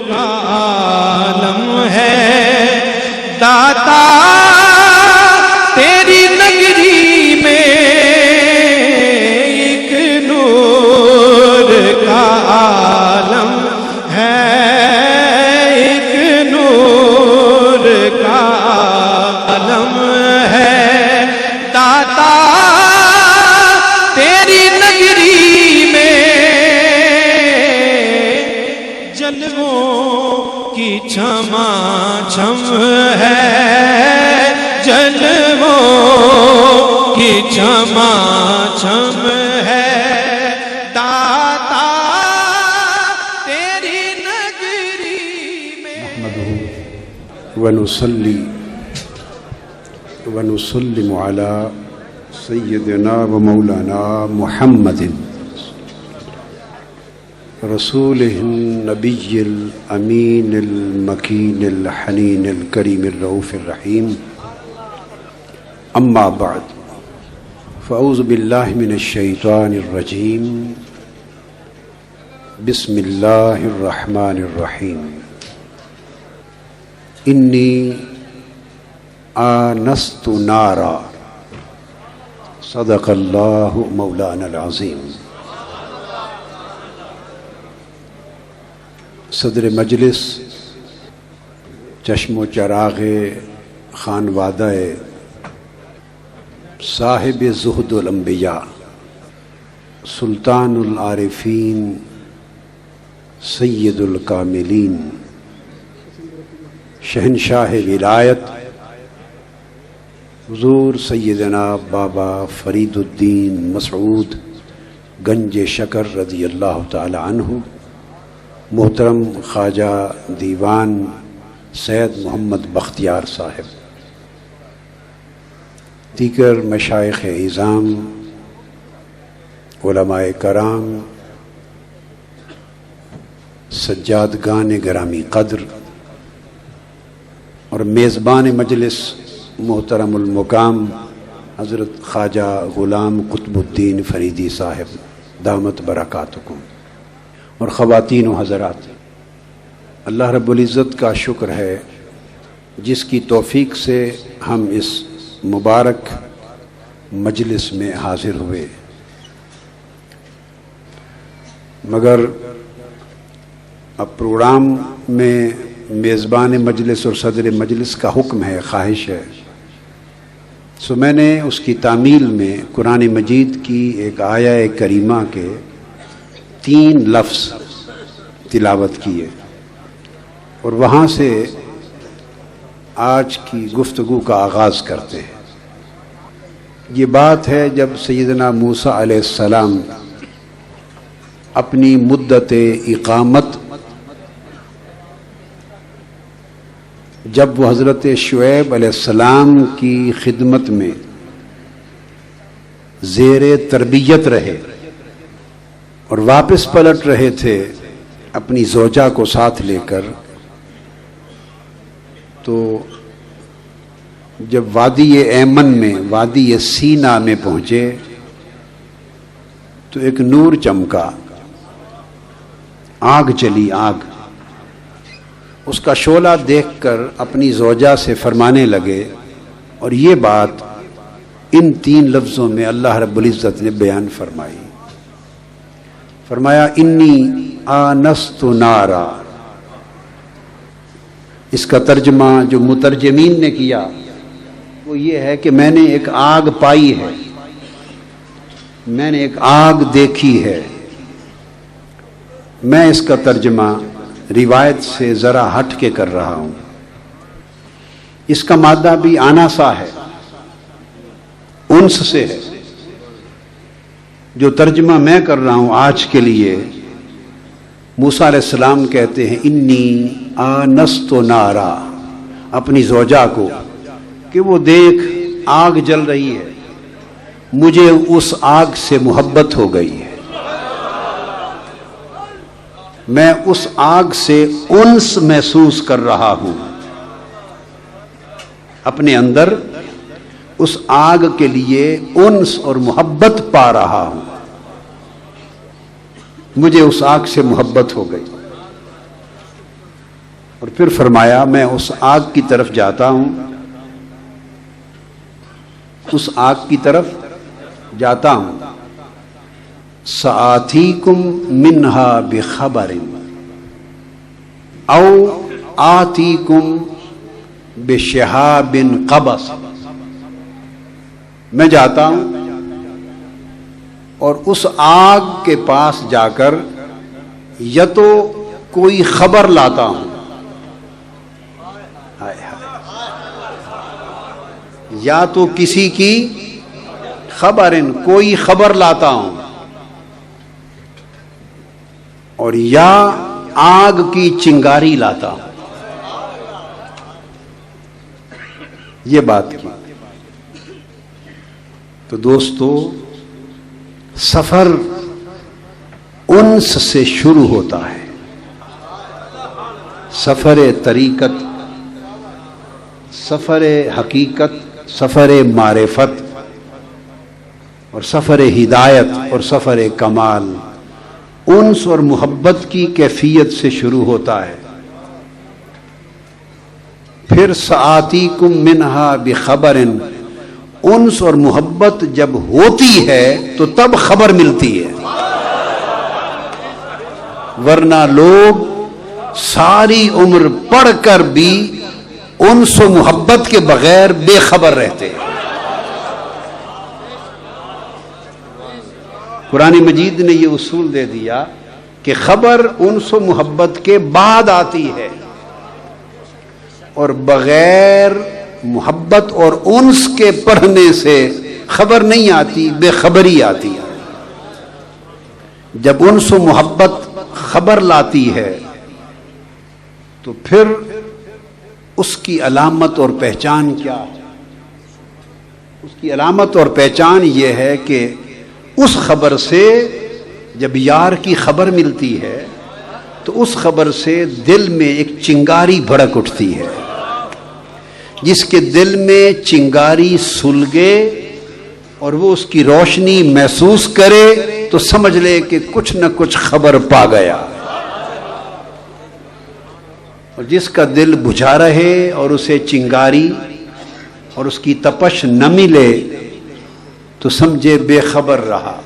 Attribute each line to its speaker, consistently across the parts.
Speaker 1: کا عالم ہے داتا تیری نگری میں ایک نور کا عالم ہے ایک نور کا عالم ہے داتا تیری نگری میں جلووں کی چھما چھم ہے جلووں کی چھما چھم ہے داتا تیری نگری میں
Speaker 2: ونصلی ونسلم علی سیدنا و مولانا محمد رسولہ النبی الامین المکین الحنین الکریم الرؤوف الرحیم اما بعد فاعوذ باللہ من الشیطان الرجیم بسم اللہ الرحمن الرحیم انی آنست نارا صدق اللہ مولانا العظیم۔ صدر مجلس چشم و چراغ خانوادہ صاحب زہد الانبیاء سلطان العارفین سید الکاملین شہنشاہ ولایت حضور سیدنا بابا فرید الدین مسعود گنج شکر رضی اللہ تعالی عنہ، محترم خواجہ دیوان سید محمد بختیار صاحب، دیگر مشائخ اعظام، علماء کرام، سجادگان گرامی قدر اور میزبان مجلس محترم المقام حضرت خواجہ غلام قطب الدین فریدی صاحب دامت برکاتکم، اور خواتین و حضرات، اللہ رب العزت کا شکر ہے جس کی توفیق سے ہم اس مبارک مجلس میں حاضر ہوئے، مگر اب پروگرام میں میزبان مجلس اور صدر مجلس کا حکم ہے، خواہش ہے، سو میں نے اس کی تعمیل میں قرآن مجید کی ایک آیہ کریمہ کے 3 لفظ تلاوت کیے، اور وہاں سے آج کی گفتگو کا آغاز کرتے ہیں۔ یہ بات ہے جب سیدنا موسیٰ علیہ السلام اپنی مدت اقامت، جب وہ حضرت شعیب علیہ السلام کی خدمت میں زیر تربیت رہے اور واپس پلٹ رہے تھے اپنی زوجہ کو ساتھ لے کر، تو جب وادی ایمن میں، وادی سینا میں پہنچے تو ایک نور چمکا، آگ چلی، آگ۔ اس کا شعلہ دیکھ کر اپنی زوجہ سے فرمانے لگے، اور یہ بات ان 3 لفظوں میں اللہ رب العزت نے بیان فرمائی، فرمایا انی آنست نارا۔ اس کا ترجمہ جو مترجمین نے کیا وہ یہ ہے کہ میں نے ایک آگ پائی ہے، میں نے ایک آگ دیکھی ہے۔ میں اس کا ترجمہ روایت سے ذرا ہٹ کے کر رہا ہوں۔ اس کا مادہ بھی آنا سا ہے، انس سے ہے۔ جو ترجمہ میں کر رہا ہوں آج کے لیے، موسیٰ علیہ السلام کہتے ہیں انی آنست نارا، اپنی زوجہ کو، کہ وہ دیکھ آگ جل رہی ہے، مجھے اس آگ سے محبت ہو گئی ہے، میں اس آگ سے انس محسوس کر رہا ہوں، اپنے اندر اس آگ کے لیے انس اور محبت پا رہا ہوں، مجھے اس آگ سے محبت ہو گئی۔ اور پھر فرمایا میں اس آگ کی طرف جاتا ہوں، اس آگ کی طرف جاتا ہوں، سآتیکم منہا بخبر او آتیکم بشہاب قبس، میں جاتا ہوں اور اس آگ کے پاس جا کر یا تو کوئی خبر لاتا ہوں، یا تو کسی کی خبر، کوئی خبر لاتا ہوں، اور یا آگ کی چنگاری لاتا ہوں۔ یہ بات کی تو دوستو، سفر انس سے شروع ہوتا ہے، سفر طریقت، سفر حقیقت، سفر معرفت اور سفر ہدایت اور سفر کمال انس اور محبت کی کیفیت سے شروع ہوتا ہے۔ پھر سآتیکم منہا بخبر، انس اور محبت جب ہوتی ہے تو تب خبر ملتی ہے، ورنہ لوگ ساری عمر پڑھ کر بھی انس و محبت کے بغیر بے خبر رہتے ہیں۔ قرآن مجید نے یہ اصول دے دیا کہ خبر انس و محبت کے بعد آتی ہے، اور بغیر محبت اور انس کے پڑھنے سے خبر نہیں آتی، بے خبری آتی ہے۔ جب انس و محبت خبر لاتی ہے تو پھر اس کی علامت اور پہچان کیا ہے؟ اس کی علامت اور پہچان یہ ہے کہ اس خبر سے جب یار کی خبر ملتی ہے تو اس خبر سے دل میں ایک چنگاری بھڑک اٹھتی ہے۔ جس کے دل میں چنگاری سلگے اور وہ اس کی روشنی محسوس کرے تو سمجھ لے کہ کچھ نہ کچھ خبر پا گیا، اور جس کا دل بجھا رہے اور اسے چنگاری اور اس کی تپش نہ ملے تو سمجھے بے خبر رہا۔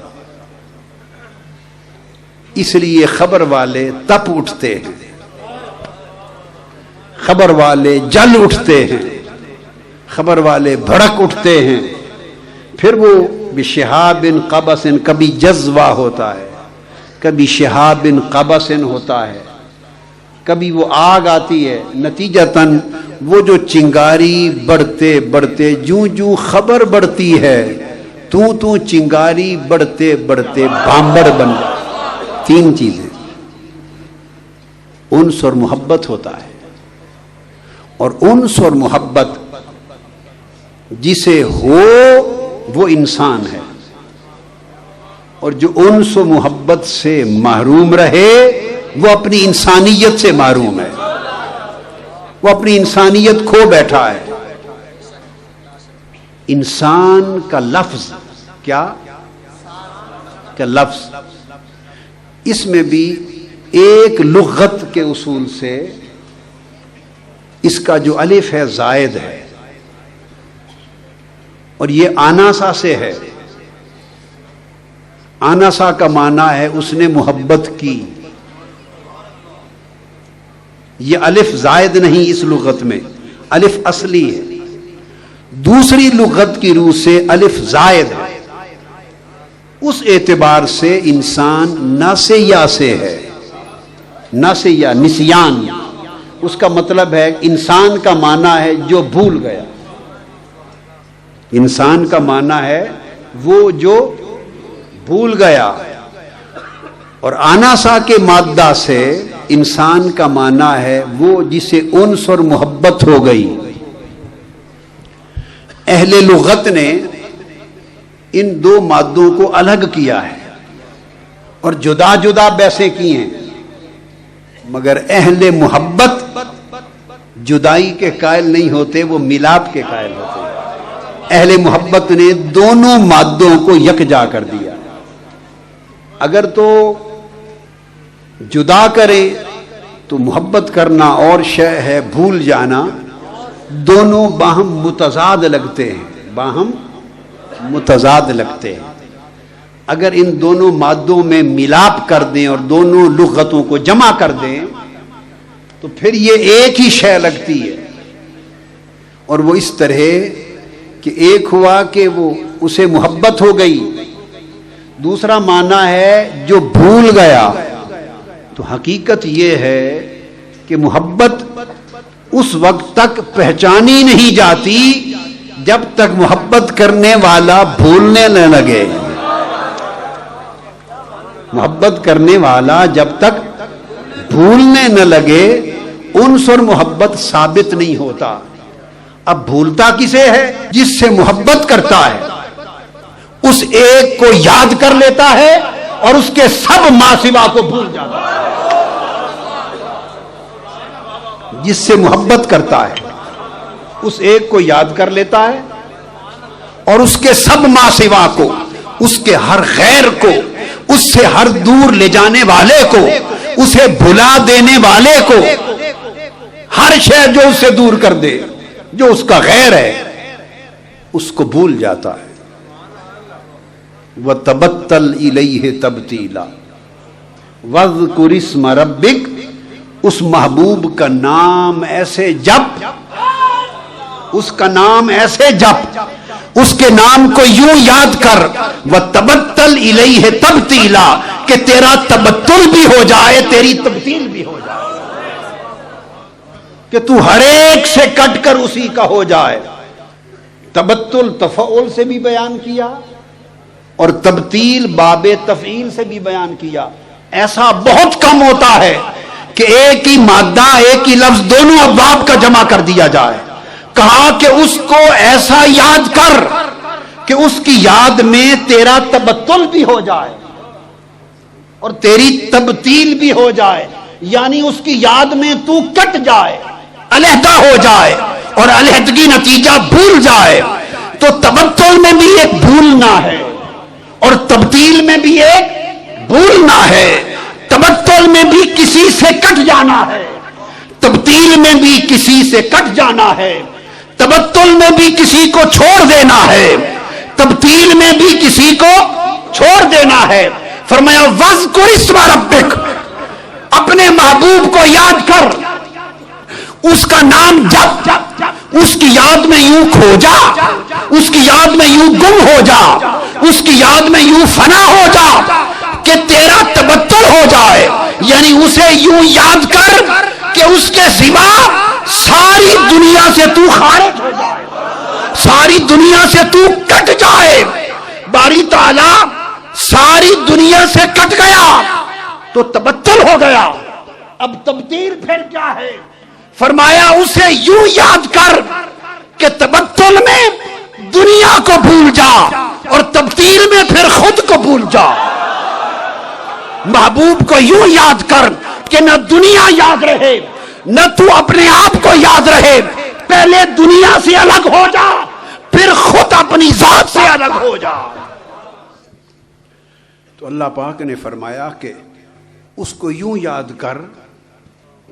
Speaker 2: اس لیے خبر والے تپ اٹھتے ہیں، خبر والے جل اٹھتے ہیں، خبر والے بھڑک اٹھتے ہیں۔ پھر وہ بشہاب قبس، کبھی جذبہ ہوتا ہے، کبھی شہاب قبس ہوتا ہے، کبھی وہ آگ آتی ہے۔ نتیجتاً وہ جو چنگاری بڑھتے بڑھتے جوں جوں خبر بڑھتی ہے تو چنگاری بڑھتے بڑھتے بھامبڑ بن جائے۔ تین چیزیں، انس اور محبت ہوتا ہے، اور انس اور محبت جسے ہو وہ انسان ہے، اور جو انس و محبت سے محروم رہے وہ اپنی انسانیت سے محروم ہے، وہ اپنی انسانیت کھو بیٹھا ہے۔ انسان کا لفظ کیا لفظ، اس میں بھی ایک لغت کے اصول سے اس کا جو الف ہے زائد ہے، اور یہ آناسا سے ہے۔ آناسا کا معنی ہے اس نے محبت کی، یہ الف زائد نہیں اس لغت میں، الف اصلی ہے۔ دوسری لغت کی روح سے الف زائد ہے، اس اعتبار سے انسان ناسیہ سے ہے، ناسیہ نسیان، اس کا مطلب ہے انسان کا معنی ہے جو بھول گیا، انسان کا معنی ہے وہ جو بھول گیا، اور آناسا کے مادہ سے انسان کا معنی ہے وہ جسے انس اور محبت ہو گئی۔ اہل لغت نے ان دو مادوں کو الگ کیا ہے اور جدا جدا بحثیں کی ہیں، مگر اہل محبت جدائی کے قائل نہیں ہوتے، وہ ملاپ کے قائل ہوتے ہیں۔ اہل محبت نے دونوں مادوں کو یکجا کر دیا۔ اگر تو جدا کریں تو محبت کرنا اور شے ہے بھول جانا، دونوں باہم متضاد لگتے ہیں، باہم متضاد لگتے ہیں۔ اگر ان دونوں مادوں میں ملاپ کر دیں اور دونوں لغتوں کو جمع کر دیں تو پھر یہ ایک ہی شے لگتی ہے، اور وہ اس طرح کہ ایک ہوا کہ وہ اسے محبت ہو گئی، دوسرا معنی ہے جو بھول گیا۔ تو حقیقت یہ ہے کہ محبت اس وقت تک پہچانی نہیں جاتی جب تک محبت کرنے والا بھولنے نہ لگے۔ محبت کرنے والا جب تک بھولنے نہ لگے انس اور محبت ثابت نہیں ہوتا۔ اب بھولتا کسے ہے؟ جس سے محبت کرتا ہے اس ایک کو یاد کر لیتا ہے اور اس کے سب ما سوا کو بھول جاتا ہے۔ جس سے محبت کرتا ہے اس ایک کو یاد کر لیتا ہے اور اس کے سب ما سوا کو، اس کے ہر غیر کو، اس سے ہر دور لے جانے والے کو، اسے بھلا دینے والے کو، ہر شے جو اس سے دور کر دے، جو اس کا غیر ہے، اس کو بھول جاتا ہے۔ وَتَبَتَّلْ إِلَيْهِ تَبْتِيلًا وَاذْكُرِ اسْمَ رَبِّكَ، اس محبوب کا نام ایسے جپ، اس کا نام ایسے جپ، اس کے نام کو یوں یاد کر، وَتَبَتَّلْ إِلَيْهِ تَبْتِيلًا، کہ تیرا تبتل بھی ہو جائے، تیری تبدیل بھی ہو جائے، کہ تو ہر ایک سے کٹ کر اسی کا ہو جائے۔ تبتل تفعول سے بھی بیان کیا اور تبتیل باب تفعیل سے بھی بیان کیا۔ ایسا بہت کم ہوتا ہے کہ ایک ہی مادہ، ایک ہی لفظ دونوں ابواب کا جمع کر دیا جائے۔ کہا کہ اس کو ایسا یاد کر کہ اس کی یاد میں تیرا تبتل بھی ہو جائے اور تیری تبتیل بھی ہو جائے، یعنی اس کی یاد میں تو کٹ جائے، علیحدہ ہو جائے اور علیحدگی نتیجہ بھول جائے۔ تو تبتل میں بھی ایک بھولنا ہے اور تبدیل میں بھی ایک بھولنا ہے۔ تبتل میں بھی کسی سے کٹ جانا ہے، تبدیل میں بھی کسی سے کٹ جانا ہے، تبتل میں بھی کسی کو چھوڑ دینا ہے، تبدیل میں بھی کسی کو چھوڑ دینا ہے۔ فرمایا وَاذْكُرِ اسْمَ رَبِّكَ، اپنے محبوب کو یاد کر، اس کا نام جپ، اس کی یاد میں یوں کھو جا، اس کی یاد میں یوں گم ہو جا، اس کی یاد میں یوں فنا ہو جا کہ تیرا تبتل ہو جائے، یعنی اسے یوں یاد کر کہ اس کے سوا ساری دنیا سے تو خارج ہو جائے، ساری دنیا سے تو کٹ جائے۔ باری تعالیٰ ساری دنیا سے کٹ گیا تو تبتل ہو گیا۔ اب تبدیل پھر کیا ہے؟ فرمایا اسے یوں یاد کر کہ تبتل میں دنیا کو بھول جا اور تبدیل میں پھر خود کو بھول جا۔ محبوب کو یوں یاد کر کہ نہ دنیا یاد رہے نہ تو اپنے آپ کو یاد رہے، پہلے دنیا سے الگ ہو جا پھر خود اپنی ذات سے الگ ہو جا۔ تو اللہ پاک نے فرمایا کہ اس کو یوں یاد کر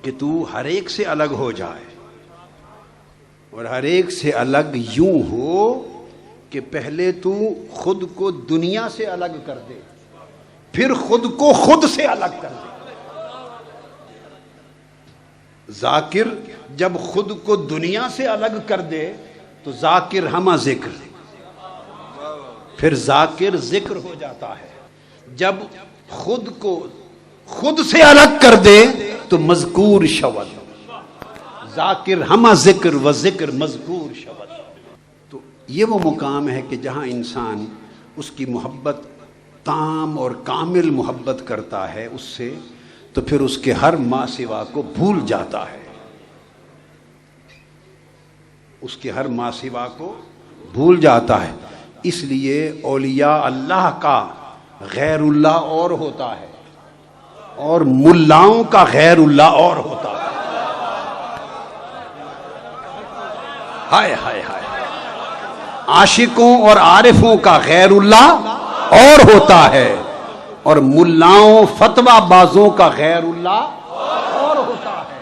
Speaker 2: کہ تو ہر ایک سے الگ ہو جائے، اور ہر ایک سے الگ یوں ہو کہ پہلے تو خود کو دنیا سے الگ کر دے، پھر خود کو خود سے الگ کر دے۔ ذاکر جب خود کو دنیا سے الگ کر دے تو ذاکر ہمہ ذکر، پھر ذاکر ذکر ہو جاتا ہے۔ جب خود کو خود سے الگ کر دے تو مذکور شود، ذاکر ہمہ ذکر و ذکر مذکور شود۔ تو یہ وہ مقام ہے کہ جہاں انسان اس کی محبت تام اور کامل محبت کرتا ہے اس سے، تو پھر اس کے ہر ما سوا کو بھول جاتا ہے، اس کے ہر ما سوا کو بھول جاتا ہے۔ اس لیے اولیاء اللہ کا غیر اللہ اور ہوتا ہے اور ملاؤں کا غیر اللہ اور ہوتا ہے۔ ہائے ہائے ہائے، عاشقوں اور عارفوں کا غیر اللہ اور ہوتا ہے اور ملاؤں فتویٰ بازوں کا غیر اللہ اور ہوتا ہے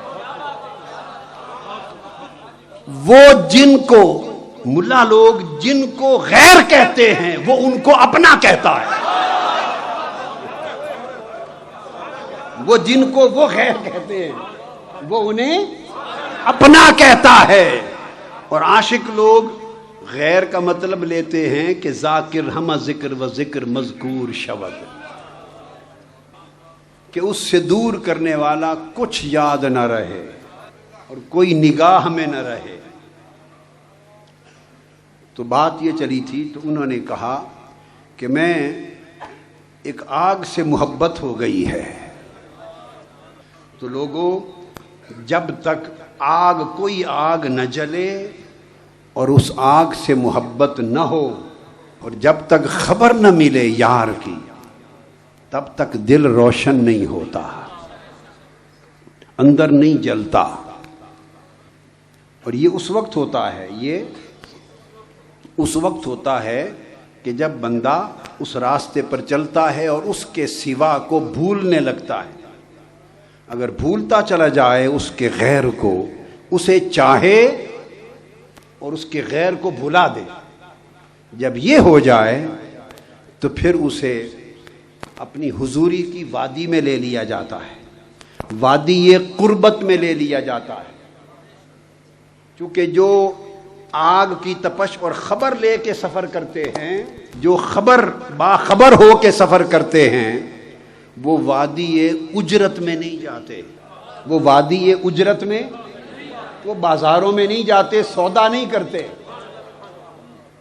Speaker 2: وہ جن کو ملا لوگ جن کو غیر کہتے ہیں وہ ان کو اپنا کہتا ہے. وہ جن کو وہ غیر کہتے ہیں وہ انہیں اپنا کہتا ہے. اور عاشق لوگ غیر کا مطلب لیتے ہیں کہ ذاکر ہم ذکر و ذکر مذکور شود، کہ اس سے دور کرنے والا کچھ یاد نہ رہے اور کوئی نگاہ میں نہ رہے. تو بات یہ چلی تھی تو انہوں نے کہا کہ میں ایک آگ سے محبت ہو گئی ہے. تو لوگوں جب تک کوئی آگ نہ جلے اور اس آگ سے محبت نہ ہو اور جب تک خبر نہ ملے یار کی تب تک دل روشن نہیں ہوتا، اندر نہیں جلتا. اور یہ اس وقت ہوتا ہے کہ جب بندہ اس راستے پر چلتا ہے اور اس کے سوا کو بھولنے لگتا ہے. اگر بھولتا چلا جائے اس کے غیر کو، اسے چاہے اور اس کے غیر کو بھلا دے، جب یہ ہو جائے تو پھر اسے اپنی حضوری کی وادی میں لے لیا جاتا ہے، وادی یہ قربت میں لے لیا جاتا ہے. چونکہ جو آگ کی تپش اور خبر لے کے سفر کرتے ہیں، جو باخبر ہو کے سفر کرتے ہیں، وہ وادی اجرت میں نہیں جاتے. وہ وادی اجرت میں، وہ بازاروں میں نہیں جاتے، سودا نہیں کرتے.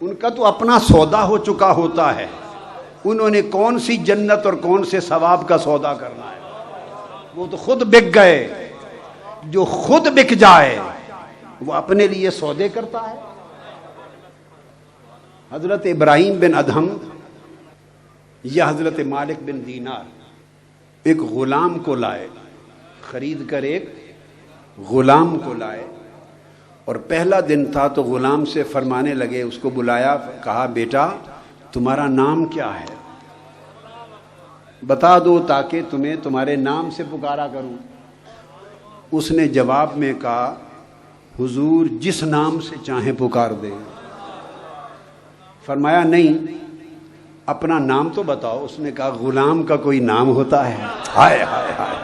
Speaker 2: ان کا تو اپنا سودا ہو چکا ہوتا ہے. انہوں نے کون سی جنت اور کون سے ثواب کا سودا کرنا ہے؟ وہ تو خود بک گئے. جو خود بک جائے وہ اپنے لیے سودے کرتا ہے. حضرت ابراہیم بن ادہم یا حضرت مالک بن دینار ایک غلام کو لائے، خرید کر ایک غلام کو لائے. اور پہلا دن تھا تو غلام سے فرمانے لگے، اس کو بلایا، کہا بیٹا تمہارا نام کیا ہے؟ بتا دو تاکہ تمہیں تمہارے نام سے پکارا کروں. اس نے جواب میں کہا حضور جس نام سے چاہیں پکار دیں. فرمایا نہیں اپنا نام تو بتاؤ. اس نے کہا غلام کا کوئی نام ہوتا ہے؟ ہائے ہائے ہائے.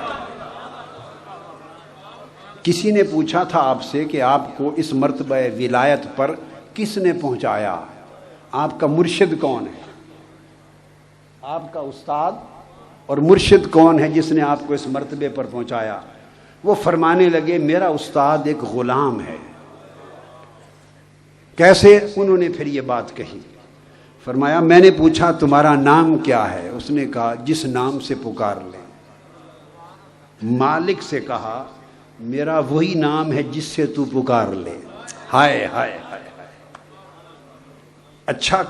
Speaker 2: کسی نے پوچھا تھا آپ سے کہ آپ کو اس مرتبہ ولایت پر کس نے پہنچایا؟ آپ کا مرشد کون ہے؟ آپ کا استاد اور مرشد کون ہے جس نے آپ کو اس مرتبے پر پہنچایا؟ وہ فرمانے لگے میرا استاد ایک غلام ہے. کیسے؟ انہوں نے پھر یہ بات کہی. فرمایا میں نے پوچھا تمہارا نام کیا ہے؟ اس نے کہا جس نام سے پکار لیں. مالک سے کہا میرا وہی نام ہے جس سے تو پکار لے. ہائے ہائے ہائے. اچھا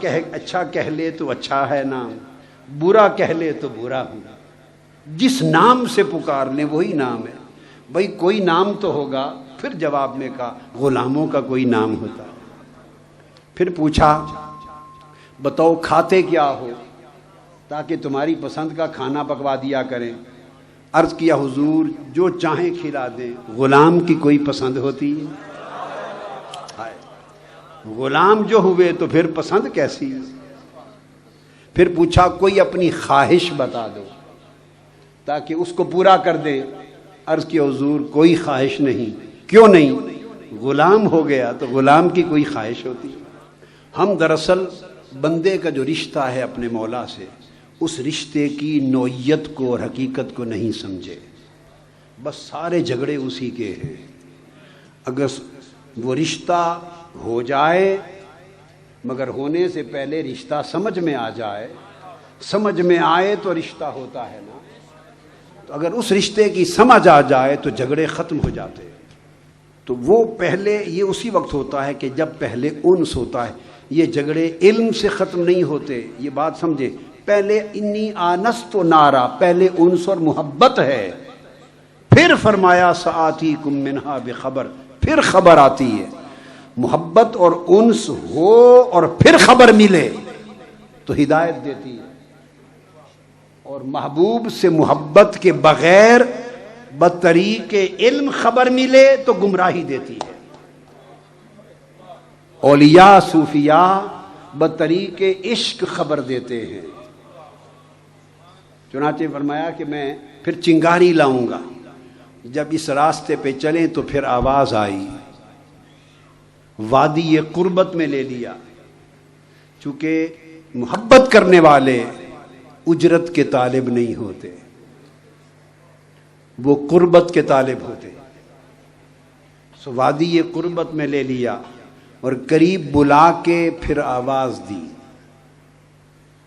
Speaker 2: کہہ لے تو اچھا ہے نام، برا کہہ لے تو برا ہوں. جس نام سے پکار لیں وہی نام ہے. بھئی کوئی نام تو ہوگا. پھر جواب میں کہا غلاموں کا کوئی نام ہوتا ہے. پھر پوچھا بتاؤ کھاتے کیا ہو تاکہ تمہاری پسند کا کھانا پکوا دیا کریں. عرض کیا حضور جو چاہیں کھلا دیں. غلام کی کوئی پسند ہوتی ہے؟ غلام جو ہوئے تو پھر پسند کیسی؟ پھر پوچھا کوئی اپنی خواہش بتا دو تاکہ اس کو پورا کر دیں. عرض کیا حضور کوئی خواہش نہیں. کیوں نہیں؟ غلام ہو گیا تو غلام کی کوئی خواہش ہوتی؟ ہم دراصل بندے کا جو رشتہ ہے اپنے مولا سے، اس رشتے کی نوعیت کو اور حقیقت کو نہیں سمجھے. بس سارے جھگڑے اسی کے ہیں. اگر وہ رشتہ ہو جائے، مگر ہونے سے پہلے رشتہ سمجھ میں آ جائے، سمجھ میں آئے تو رشتہ ہوتا ہے نا. تو اگر اس رشتے کی سمجھ آ جائے تو جھگڑے ختم ہو جاتے. تو وہ پہلے یہ اسی وقت ہوتا ہے کہ جب پہلے انس ہوتا ہے. یہ جھگڑے علم سے ختم نہیں ہوتے، یہ بات سمجھے. پہلے انی آنست و نارا، پہلے انس اور محبت ہے. پھر فرمایا سآتیکم منہا بخبر، پھر خبر آتی ہے. محبت اور انس ہو اور پھر خبر ملے تو ہدایت دیتی ہے. اور محبوب سے محبت کے بغیر بطریق علم خبر ملے تو گمراہی دیتی ہے. اولیاء صوفیاء بطریق عشق خبر دیتے ہیں. چنانچہ فرمایا کہ میں پھر چنگاری لاؤں گا. جب اس راستے پہ چلیں تو پھر آواز آئی. وادی قربت میں لے لیا. چونکہ محبت کرنے والے اجرت کے طالب نہیں ہوتے، وہ قربت کے طالب ہوتے. سو وادی قربت میں لے لیا اور قریب بلا کے پھر آواز دی.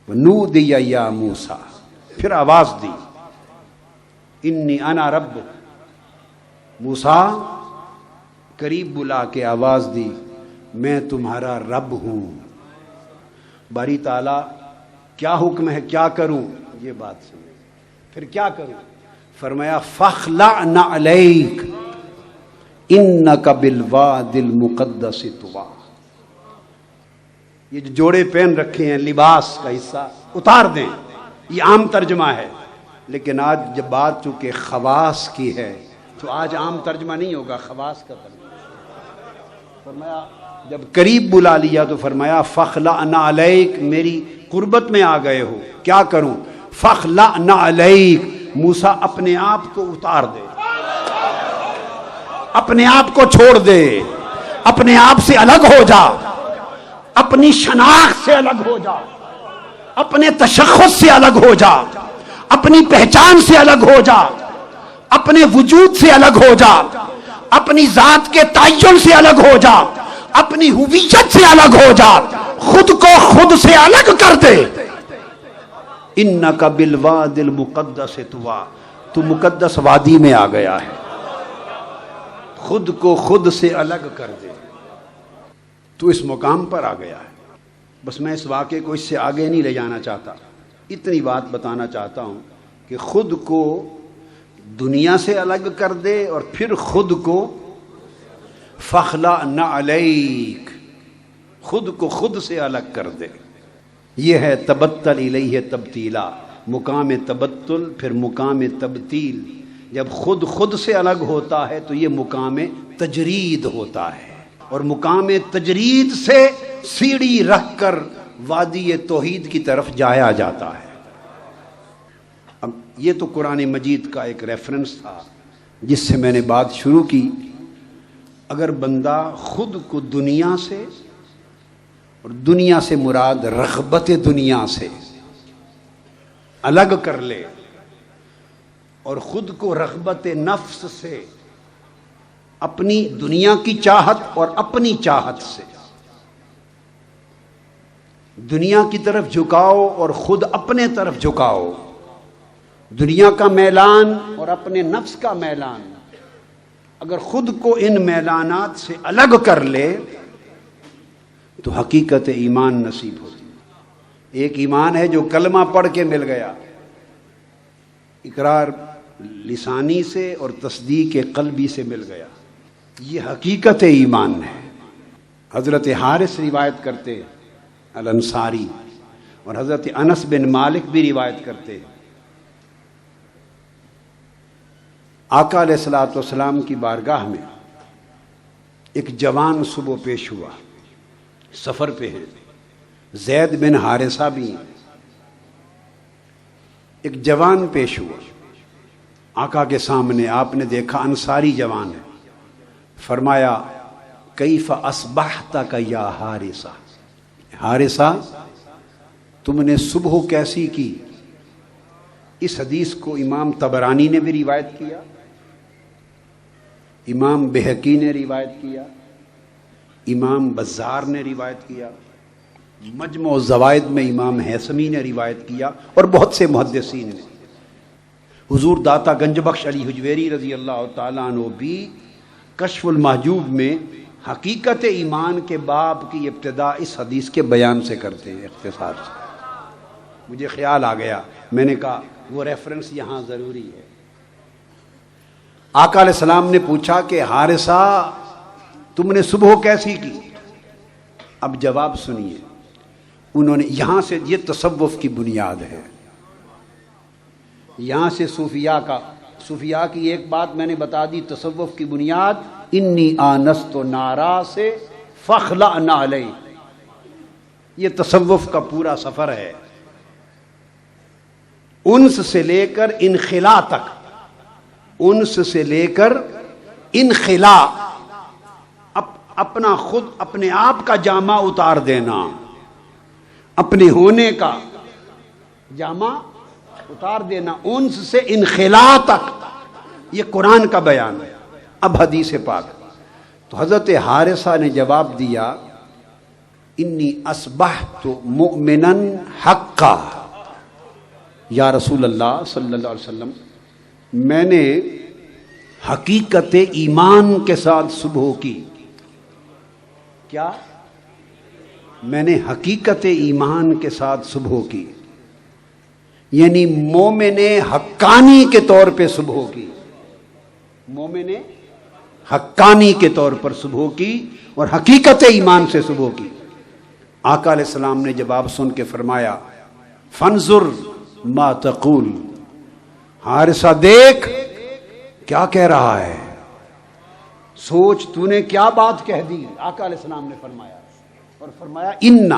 Speaker 2: نودی یا موسیٰ، پھر آواز دی انی انا رب. موسیٰ قریب بلا کے آواز دی میں تمہارا رب ہوں. باری تعالیٰ کیا حکم ہے، کیا کروں؟ یہ بات سنیں. پھر کیا کروں؟ فرمایا فاخلع نعلیک انک بالوادی المقدس طویٰ. یہ جو جوڑے پہن رکھے ہیں لباس کا حصہ اتار دیں. یہ عام ترجمہ ہے، لیکن آج جب بات چونکہ خواص کی ہے تو آج عام ترجمہ نہیں ہوگا، خواص کا ترجمہ. فرمایا جب قریب بلا لیا تو فرمایا فاخلع نعلیک، میری قربت میں آ گئے ہو، کیا کروں؟ فاخلع نعلیک، موسیٰ اپنے آپ کو اتار دے، اپنے آپ کو چھوڑ دے، اپنے آپ سے الگ ہو جا، اپنی شناخت سے الگ ہو جا، اپنے تشخص سے الگ ہو جا، اپنی پہچان سے الگ ہو جا، اپنے وجود سے الگ ہو جا، اپنی ذات کے تعین سے الگ ہو جا، اپنی ہویت سے الگ ہو جا، خود کو خود سے الگ کر دے. انک بالوادی المقدس طویٰ، تو مقدس وادی میں آ گیا ہے. خود کو خود سے الگ کر دے، تو اس مقام پر آ گیا ہے. بس میں اس واقعے کو اس سے آگے نہیں لے جانا چاہتا، اتنی بات بتانا چاہتا ہوں کہ خود کو دنیا سے الگ کر دے اور پھر خود کو فاخلع نعلیک، خود کو خود سے الگ کر دے. یہ ہے تبتل الیہ تبتیلا، مقام تبتل پھر مقام تبتیل. جب خود خود سے الگ ہوتا ہے تو یہ مقام تجرید ہوتا ہے، اور مقام تجرید سے سیڑھی رکھ کر وادی توحید کی طرف جایا جاتا ہے. اب یہ تو قرآن مجید کا ایک ریفرنس تھا جس سے میں نے بات شروع کی. اگر بندہ خود کو دنیا سے، اور دنیا سے مراد رغبت دنیا سے الگ کر لے، اور خود کو رغبت نفس سے، اپنی دنیا کی چاہت اور اپنی چاہت سے دنیا کی طرف جھکاؤ اور خود اپنے طرف جھکاؤ، دنیا کا میلان اور اپنے نفس کا میلان، اگر خود کو ان میلانات سے الگ کر لے تو حقیقت ایمان نصیب ہوتی ہے. ایک ایمان ہے جو کلمہ پڑھ کے مل گیا، اقرار لسانی سے اور تصدیق قلبی سے مل گیا، یہ حقیقت ایمان ہے. حضرت حارث روایت کرتے الانصاری، اور حضرت انس بن مالک بھی روایت کرتے. آقا علیہ الصلوۃ والسلام کی بارگاہ میں ایک جوان صبح پیش ہوا، سفر پہ ہے، زید بن حارثہ بھی ہیں. ایک جوان پیش ہوا آقا کے سامنے، آپ نے دیکھا انصاری جوان ہے. فرمایا کیف اصبحت کا یا حارثہ، حارثہ تم نے صبح کیسی کی؟ اس حدیث کو امام طبرانی نے بھی روایت کیا، امام بہقی نے روایت کیا، امام بزار نے روایت کیا، مجمع الزوائد میں امام حیثمی نے روایت کیا، اور بہت سے محدثین نے. حضور داتا گنج بخش علی حجویری رضی اللہ تعالیٰ عنہ بھی کشف المحجوب میں حقیقت ایمان کے باب کی ابتدا اس حدیث کے بیان سے کرتے ہیں، اختصار سے. مجھے خیال آ گیا، میں نے کہا وہ ریفرنس یہاں ضروری ہے. آقا علیہ السلام نے پوچھا کہ حارثہ تم نے صبح کیسی کی؟ اب جواب سنیے. انہوں نے یہاں سے، یہ تصوف کی بنیاد ہے، یہاں سے صوفیاء کا صوفیاء کی ایک بات میں نے بتا دی، تصوف کی بنیاد انی آنست نارا سے فخلع نعلی، یہ تصوف کا پورا سفر ہے، انس سے لے کر انخلا تک، انس سے لے کر انخلا، اپنا خود اپنے آپ کا جامہ اتار دینا، اپنے ہونے کا جامہ اتار دینا، انس سے انخلا تک، یہ قرآن کا بیان ہے۔ اب حدیث پاک، تو حضرت حارثہ نے جواب دیا انی اصبحت مؤمنا حقا، یا رسول اللہ صلی اللہ علیہ وسلم میں نے حقیقت ایمان کے ساتھ صبح کی، کیا؟ میں نے حقیقت ایمان کے ساتھ صبح کی، یعنی مومن حقانی کے طور پہ صبح کی، مومن حقانی کے طور پر صبح کی اور حقیقت ایمان سے صبح کی۔ آقا علیہ السلام نے جواب سن کے فرمایا فانظر ما تقول، حارثہ دیکھ کیا کہہ رہا ہے، سوچ تو نے کیا بات کہہ دی۔ آقا علیہ السلام نے فرمایا اور فرمایا ان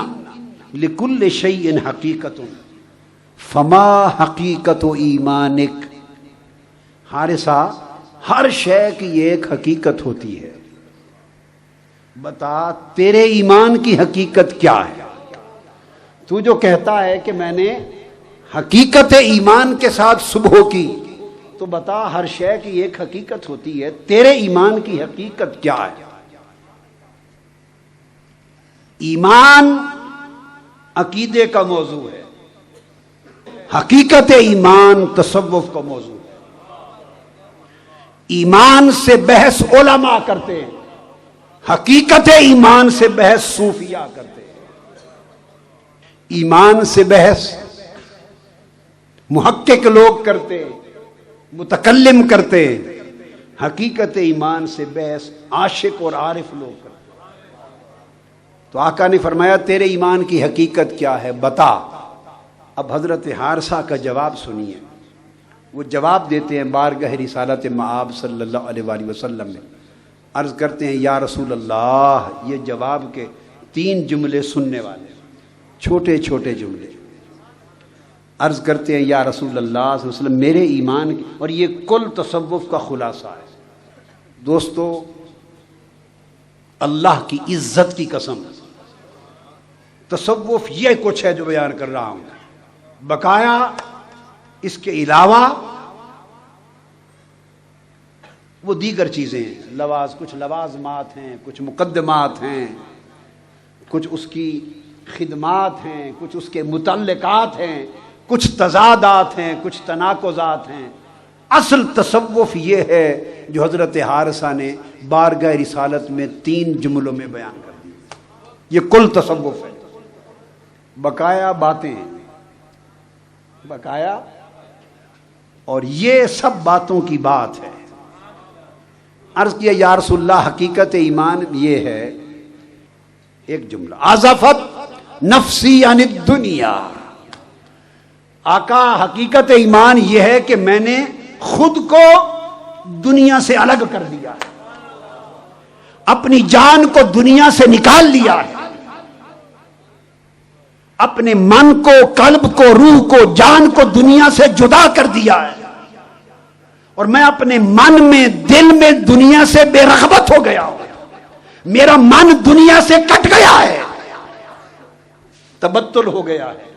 Speaker 2: لکل شیء حقیقت فما حقیقت ایمانک، حارثہ ہر شے کی ایک حقیقت ہوتی ہے، بتا تیرے ایمان کی حقیقت کیا ہے؟ تو جو کہتا ہے کہ میں نے حقیقت ایمان کے ساتھ صبح کی، تو بتا ہر شے کی ایک حقیقت ہوتی ہے، تیرے ایمان کی حقیقت کیا ہے؟ ایمان عقیدے کا موضوع ہے، حقیقت ایمان تصوف کا موضوع ہے۔ ایمان سے بحث علماء کرتے ہیں، حقیقت ایمان سے بحث صوفیاء کرتے ہیں۔ ایمان سے بحث محقق لوگ کرتے، متکلم کرتے، حقیقت ایمان سے بحث عاشق اور عارف لوگ کرتے۔ تو آقا نے فرمایا تیرے ایمان کی حقیقت کیا ہے بتا۔ اب حضرت حارثہ کا جواب سنیے، وہ جواب دیتے ہیں بارگاہ رسالت مآب صلی اللہ علیہ وآلہ وسلم میں، عرض کرتے ہیں یا رسول اللہ، یہ جواب کے 3 جملے سننے والے، چھوٹے چھوٹے جملے، عرض کرتے ہیں یا رسول اللہ صلی اللہ علیہ وسلم میرے ایمان کی، اور یہ کل تصوف کا خلاصہ ہے۔ دوستو اللہ کی عزت کی قسم، تصوف یہ کچھ ہے جو بیان کر رہا ہوں، بقایا اس کے علاوہ وہ دیگر چیزیں ہیں، کچھ لوازمات ہیں، کچھ مقدمات ہیں، کچھ اس کی خدمات ہیں، کچھ اس کے متعلقات ہیں، کچھ تضادات ہیں، کچھ تناقضات ہیں۔ اصل تصوف یہ ہے جو حضرت حارثہ نے بارگاہ رسالت میں 3 جملوں میں بیان کر دیا، یہ کل تصوف ہے۔ بقایا باتیں، بقایا، اور یہ سب باتوں کی بات ہے۔ عرض کیا یا رسول اللہ حقیقت ایمان یہ ہے، ایک جملہ عزفت نفسی عن الدنیا، آقا حقیقت ایمان یہ ہے کہ میں نے خود کو دنیا سے الگ کر دیا ہے، اپنی جان کو دنیا سے نکال لیا ہے، اپنے من کو، قلب کو، روح کو، جان کو دنیا سے جدا کر دیا ہے، اور میں اپنے من میں، دل میں دنیا سے بے رغبت ہو گیا ہوں، میرا من دنیا سے کٹ گیا ہے، تبتل ہو گیا ہے،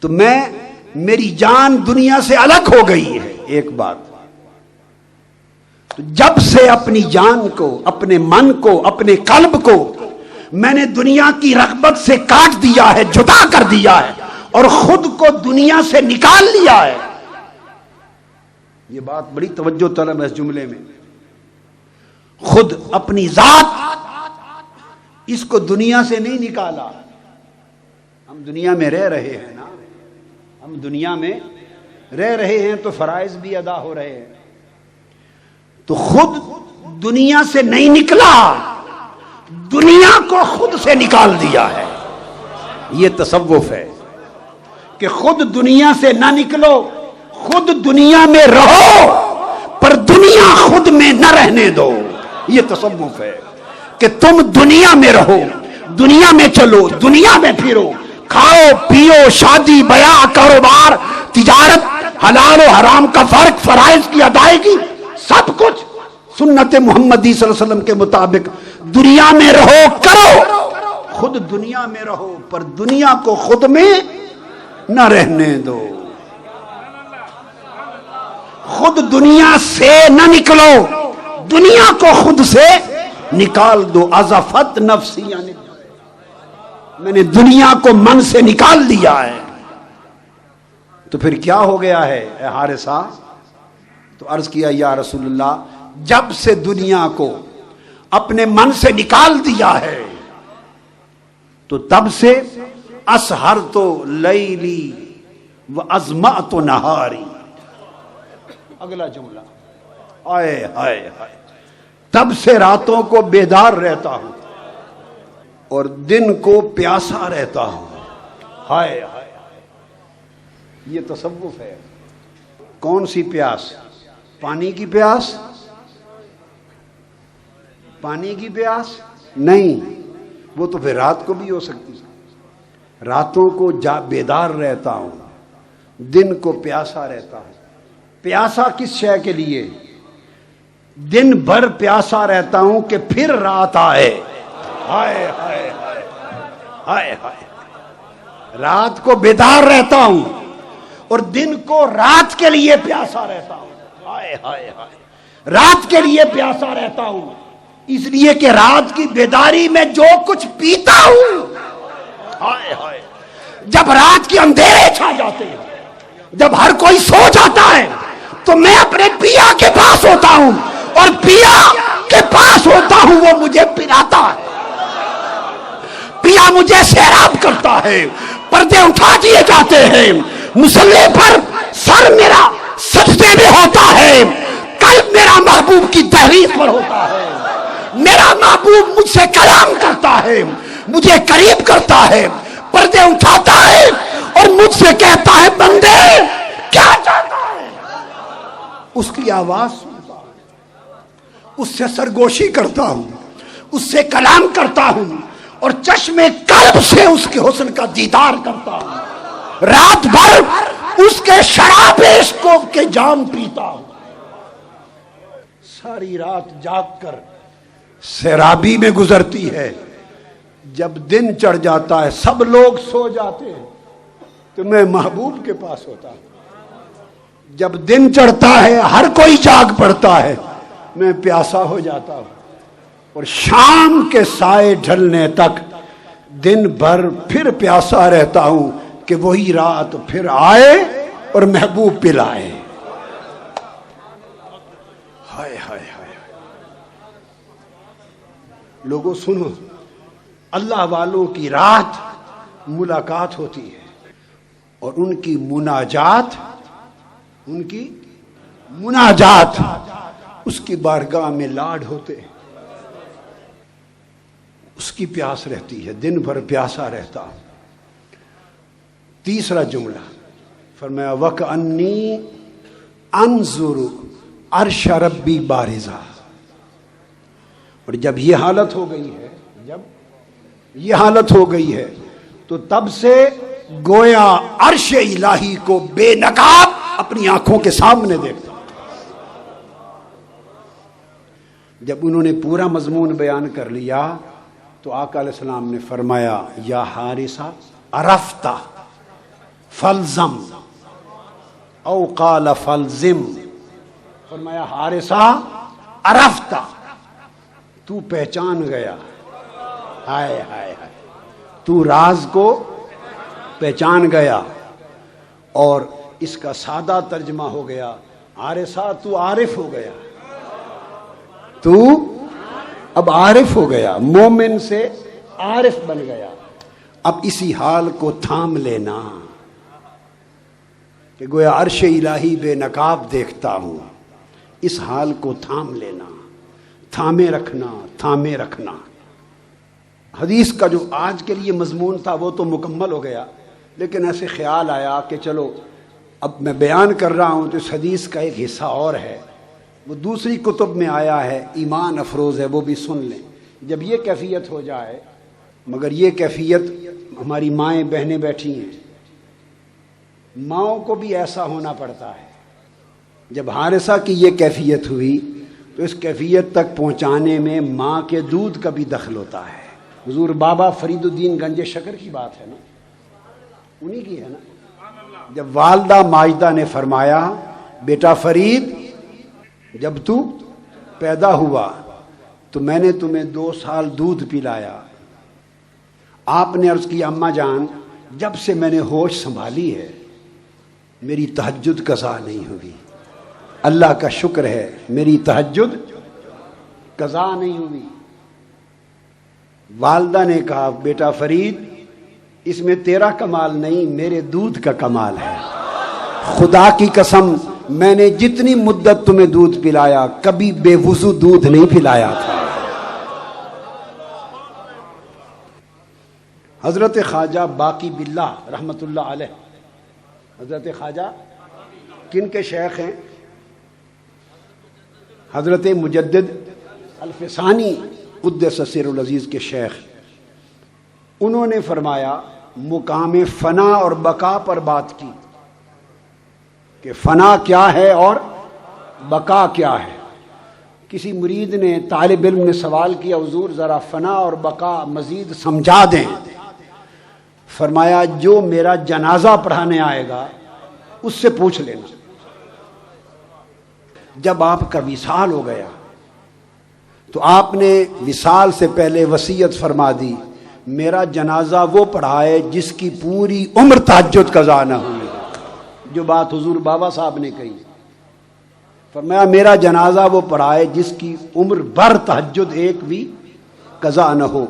Speaker 2: تو میری جان دنیا سے الگ ہو گئی ہے۔ ایک بات، تو جب سے اپنی جان کو، اپنے من کو، اپنے قلب کو میں نے دنیا کی رغبت سے کاٹ دیا ہے، جدا کر دیا ہے، اور خود کو دنیا سے نکال لیا ہے۔ یہ بات بڑی توجہ طلب ہے اس جملے میں، خود اپنی ذات اس کو دنیا سے نہیں نکالا۔ ہم دنیا میں رہ رہے ہیں نا، ہم دنیا میں رہ رہے ہیں تو فرائض بھی ادا ہو رہے ہیں، تو خود دنیا سے نہیں نکلا، دنیا کو خود سے نکال دیا ہے۔ یہ تصوف ہے کہ خود دنیا سے نہ نکلو، خود دنیا میں رہو پر دنیا خود میں نہ رہنے دو. یہ تصوف ہے کہ تم دنیا میں رہو, دنیا میں چلو, دنیا میں پھرو, کھاؤ پیو, شادی بیاہ, کاروبار, تجارت, حلال و حرام کا فرق, فرائض کی ادائیگی, سب کچھ سنت محمدی صلی اللہ علیہ وسلم کے مطابق دنیا میں رہو, کرو. خود دنیا میں رہو پر دنیا کو خود میں نہ رہنے دو. خود دنیا سے نہ نکلو, دنیا کو خود سے نکال دو. ازفت نفسی, یعنی میں نے دنیا کو من سے نکال دیا ہے. تو پھر کیا ہو گیا ہے اے حارثہ؟ تو عرض کیا یا رسول اللہ, جب سے دنیا کو اپنے من سے نکال دیا ہے تو تب سے اسحر تو لیلی و ازمعت نہاری. اگلا جملہ, آئے ہائے ہائے, تب سے راتوں کو بیدار رہتا ہوں اور دن کو پیاسا رہتا ہوں. ہائے ہائے, یہ تصوف ہے. کون سی پیاس؟ پانی کی پیاس؟ پانی کی پیاس نہیں, وہ تو پھر رات کو بھی ہو سکتی ہے. راتوں کو بیدار رہتا ہوں, دن کو پیاسا رہتا ہوں. پیاسا کس شے کے لیے؟ دن بھر پیاسا رہتا ہوں کہ پھر رات آئے. ہائے ہائے ہائے ہائے ہائے, رات کو بیدار رہتا ہوں اور دن کو رات کے لیے پیاسا رہتا ہوں. ہائے ہائے ہائے, رات کے لیے پیاسا رہتا ہوں اس لیے کہ رات کی بیداری میں جو کچھ پیتا ہوں, ہائے ہائے, جب رات کے اندھیرے چھا جاتے ہیں, جب ہر کوئی سو جاتا ہے تو میں اپنے پیا کے پاس ہوتا ہوں اور پیا کے پاس ہوتا ہوں, وہ مجھے پلاتا ہے. پیا مجھے سیراب کرتا ہے, پردے اٹھا دیے جاتے ہیں, مصلی پر سر میرا سجدے میں ہوتا ہے, قلب میرا محبوب کی تحریک پر ہوتا ہے. میرا محبوب مجھ سے کلام کرتا ہے, مجھے قریب کرتا ہے, پردے اٹھاتا ہے اور مجھ سے کہتا ہے بندے کیا چاہتا ہے. اس کی آواز سنتا ہوں, اس سے سرگوشی کرتا ہوں, اس سے کلام کرتا ہوں اور چشم قلب سے اس کے حسن کا دیدار کرتا ہوں. رات بھر اس کے شراب عشق کے جام پیتا ہوں. ساری رات جاگ کر سیرابی میں گزرتی ہے. جب دن چڑھ جاتا ہے, سب لوگ سو جاتے ہیں, تو میں محبوب کے پاس ہوتا ہوں. جب دن چڑھتا ہے, ہر کوئی جاگ پڑتا ہے, میں پیاسا ہو جاتا ہوں. اور شام کے سائے ڈھلنے تک دن بھر پھر پیاسا رہتا ہوں کہ وہی رات پھر آئے اور محبوب پلائے. ہائے ہائے ہائے, لوگوں سنو, اللہ والوں کی رات ملاقات ہوتی ہے اور ان کی مناجات اس کی بارگاہ میں لاڈ ہوتے ہیں. اس کی پیاس رہتی ہے, دن بھر پیاسا رہتا ہوں. تیسرا جملہ فرمایا وَكَأَنِّي أَنظُرُ عَرْشَ رَبِّي بَارِزًا. اور جب یہ حالت ہو گئی ہے تو تب سے گویا عرش الہی کو بے نقاب اپنی آنکھوں کے سامنے دیکھتا. جب انہوں نے پورا مضمون بیان کر لیا تو آقا علیہ السلام نے فرمایا یا حارثہ عرفت فلزم او قال فلزم. فرمایا حارثہ عرفت, تو پہچان گیا. ہائے ہائے ہائے, تو راز کو پہچان گیا. اور اس کا سادہ ترجمہ ہو گیا حارثہ تو عارف ہو گیا, تو اب عارف ہو گیا, مومن سے عارف بن گیا. اب اسی حال کو تھام لینا کہ گویا عرش الہی بے نقاب دیکھتا ہوں. اس حال کو تھام لینا, تھامے رکھنا. حدیث کا جو آج کے لیے مضمون تھا وہ تو مکمل ہو گیا, لیکن ایسے خیال آیا کہ چلو اب میں بیان کر رہا ہوں تو اس حدیث کا ایک حصہ اور ہے، وہ دوسری کتب میں آیا ہے، ایمان افروز ہے، وہ بھی سن لیں جب یہ کیفیت ہو جائے۔ مگر یہ کیفیت ہماری مائیں بہنیں بیٹھی ہیں، ماؤں کو بھی ایسا ہونا پڑتا ہے۔ جب حارثہ کی یہ کیفیت ہوئی تو اس کیفیت تک پہنچانے میں ماں کے دودھ کا بھی دخل ہوتا ہے۔ حضور بابا فرید الدین گنج شکر کی بات ہے نا، انہی کی ہے نا، جب والدہ ماجدہ نے فرمایا بیٹا فرید جب تو پیدا ہوا تو میں نے تمہیں 2 سال دودھ پلایا، آپ نے عرض کی اماں جان جب سے میں نے ہوش سنبھالی ہے میری تہجد قضا نہیں ہوئی، اللہ کا شکر ہے میری تہجد قضا نہیں ہوئی۔ والدہ نے کہا بیٹا فرید اس میں تیرا کمال نہیں میرے دودھ کا کمال ہے، خدا کی قسم میں نے جتنی مدت تمہیں دودھ پلایا کبھی بے وضو دودھ نہیں پلایا تھا۔ حضرت خواجہ باقی باللہ رحمت اللہ علیہ، حضرت خواجہ کن کے شیخ ہیں؟ حضرت مجدد الفسانی قدس سر العزیز کے شیخ، انہوں نے فرمایا مقام فنا اور بقا پر بات کی کہ فنا کیا ہے اور بقا کیا ہے۔ کسی مرید نے، طالب علم نے سوال کیا حضور ذرا فنا اور بقا مزید سمجھا دیں۔ فرمایا جو میرا جنازہ پڑھانے آئے گا اس سے پوچھ لینا۔ جب آپ کا وصال ہو گیا تو آپ نے وصال سے پہلے وصیت فرما دی میرا جنازہ وہ پڑھائے جس کی پوری عمر تہجد قضا نہ ہوئی، جو بات حضور بابا صاحب نے کہی۔ فرمایا میرا جنازہ وہ پڑھائے جس کی عمر بھر تہجد ایک بھی قضا نہ ہو۔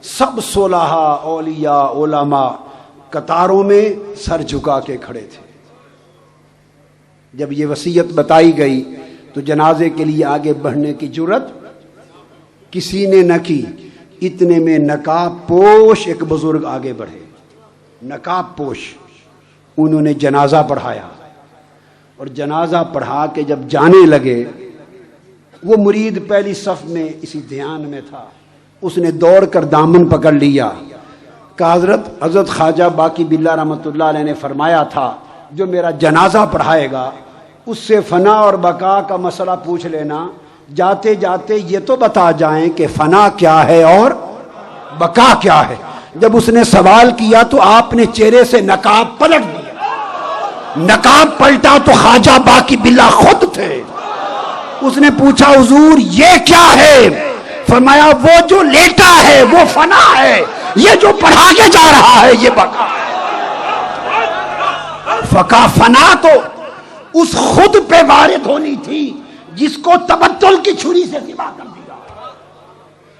Speaker 2: سب صلحاء اولیاء علماء قطاروں میں سر جھکا کے کھڑے تھے۔ جب یہ وصیت بتائی گئی تو جنازے کے لیے آگے بڑھنے کی جرت کسی نے نہ کی۔ اتنے میں نقاب پوش ایک بزرگ آگے بڑھے، نقاب پوش، انہوں نے جنازہ پڑھایا، اور جنازہ پڑھا کے جب جانے لگے وہ مرید پہلی صف میں اسی دھیان میں تھا، اس نے دوڑ کر دامن پکڑ لیا کہ حضرت خواجہ باقی باللہ رحمۃ اللہ علیہ نے فرمایا تھا جو میرا جنازہ پڑھائے گا اس سے فنا اور بقا کا مسئلہ پوچھ لینا، جاتے جاتے یہ تو بتا جائیں کہ فنا کیا ہے اور بقا کیا ہے۔ جب اس نے سوال کیا تو آپ نے چہرے سے نقاب پلٹ دیا، نقاب پلٹا تو خواجہ باقی باللہ خود تھے۔ اس نے پوچھا حضور یہ کیا ہے؟ فرمایا وہ جو لیٹا ہے وہ فنا ہے، یہ جو پڑھا کے جا رہا ہے یہ بقا ہے۔ فقا فنا تو اس خود پہ وارد ہونی تھی جس کو تبدل کی چھری سے ذبح کر دیا،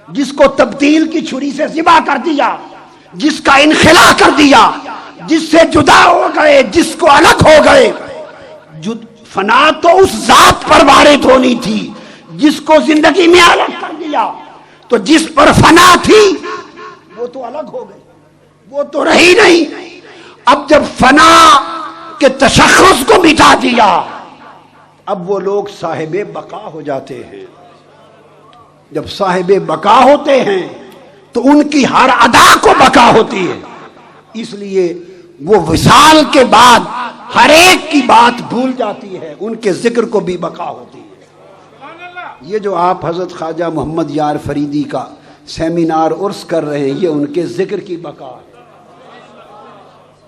Speaker 2: جس کو تبدیل کی چھری سے ذبح کر دیا، جس کا انخلا کر دیا، جس سے جدا ہو گئے، جس کو الگ ہو گئے۔ فنا تو اس ذات پر وارد ہونی تھی جس کو زندگی میں الگ کر دیا، تو جس پر فنا تھی وہ تو الگ ہو گئی، وہ تو رہی نہیں۔ اب جب فنا کے تشخص کو مٹا دیا اب وہ لوگ صاحب بقا ہو جاتے ہیں۔ جب صاحب بقا ہوتے ہیں تو ان کی ہر ادا کو بقا ہوتی ہے، اس لیے وہ وصال کے بعد ہر ایک کی بات بھول جاتی ہے، ان کے ذکر کو بھی بقا ہوتی ہے۔ یہ جو آپ حضرت خواجہ محمد یار فریدی کا سیمینار عرس کر رہے ہیں یہ ان کے ذکر کی بقا ہے۔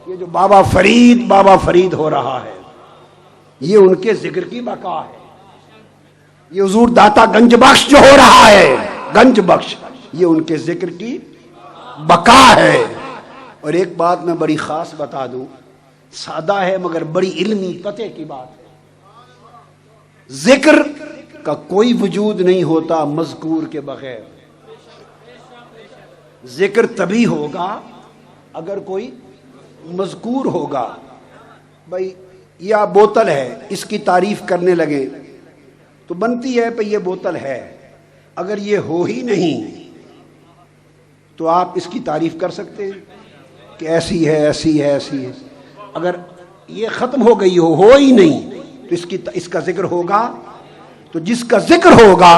Speaker 2: یہ جو بابا فرید ہو رہا ہے یہ ان کے ذکر کی بقا ہے۔ یہ حضور داتا گنج بخش جو ہو رہا ہے، گنج بخش، یہ ان کے ذکر کی بقا ہے۔ اور ایک بات میں بڑی خاص بتا دوں، سادہ ہے مگر بڑی علمی پتے کی بات ہے۔ ذکر کا کوئی وجود نہیں ہوتا مذکور کے بغیر۔ ذکر تبھی ہوگا اگر کوئی مذکور ہوگا۔ بھائی یہ بوتل ہے، اس کی تعریف کرنے لگے تو بنتی ہے کہ یہ بوتل ہے، اگر یہ ہو ہی نہیں تو آپ اس کی تعریف کر سکتے ہیں کہ ایسی ہے ایسی ہے ایسی ہے۔ اگر یہ ختم ہو گئی ہو ہی نہیں، تو اس کا ذکر ہوگا، تو جس کا ذکر ہوگا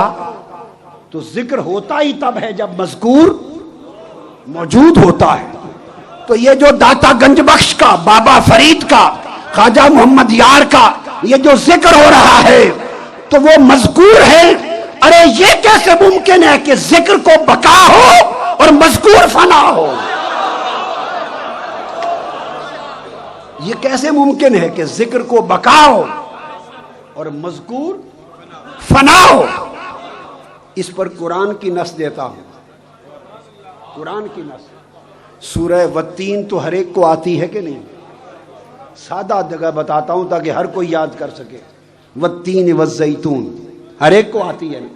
Speaker 2: تو ذکر ہوتا ہی تب ہے جب مذکور موجود ہوتا ہے۔ تو یہ جو داتا گنج بخش کا، بابا فرید کا، خواجہ محمد یار کا یہ جو ذکر ہو رہا ہے تو وہ مذکور ہے۔ ارے یہ کیسے ممکن ہے کہ ذکر کو بقا ہو اور مذکور فنا ہو؟ یہ کیسے ممکن ہے کہ ذکر کو بقا ہو اور مذکور فنا ہو؟ اس پر قرآن کی نص دیتا ہوں، قرآن کی نص۔ سورہ والتین تو ہر ایک کو آتی ہے کہ نہیں؟ سادہ جگہ بتاتا ہوں تاکہ ہر کوئی یاد کر سکے۔ والتین والزیتون ہر ایک کو آتی ہے نا؟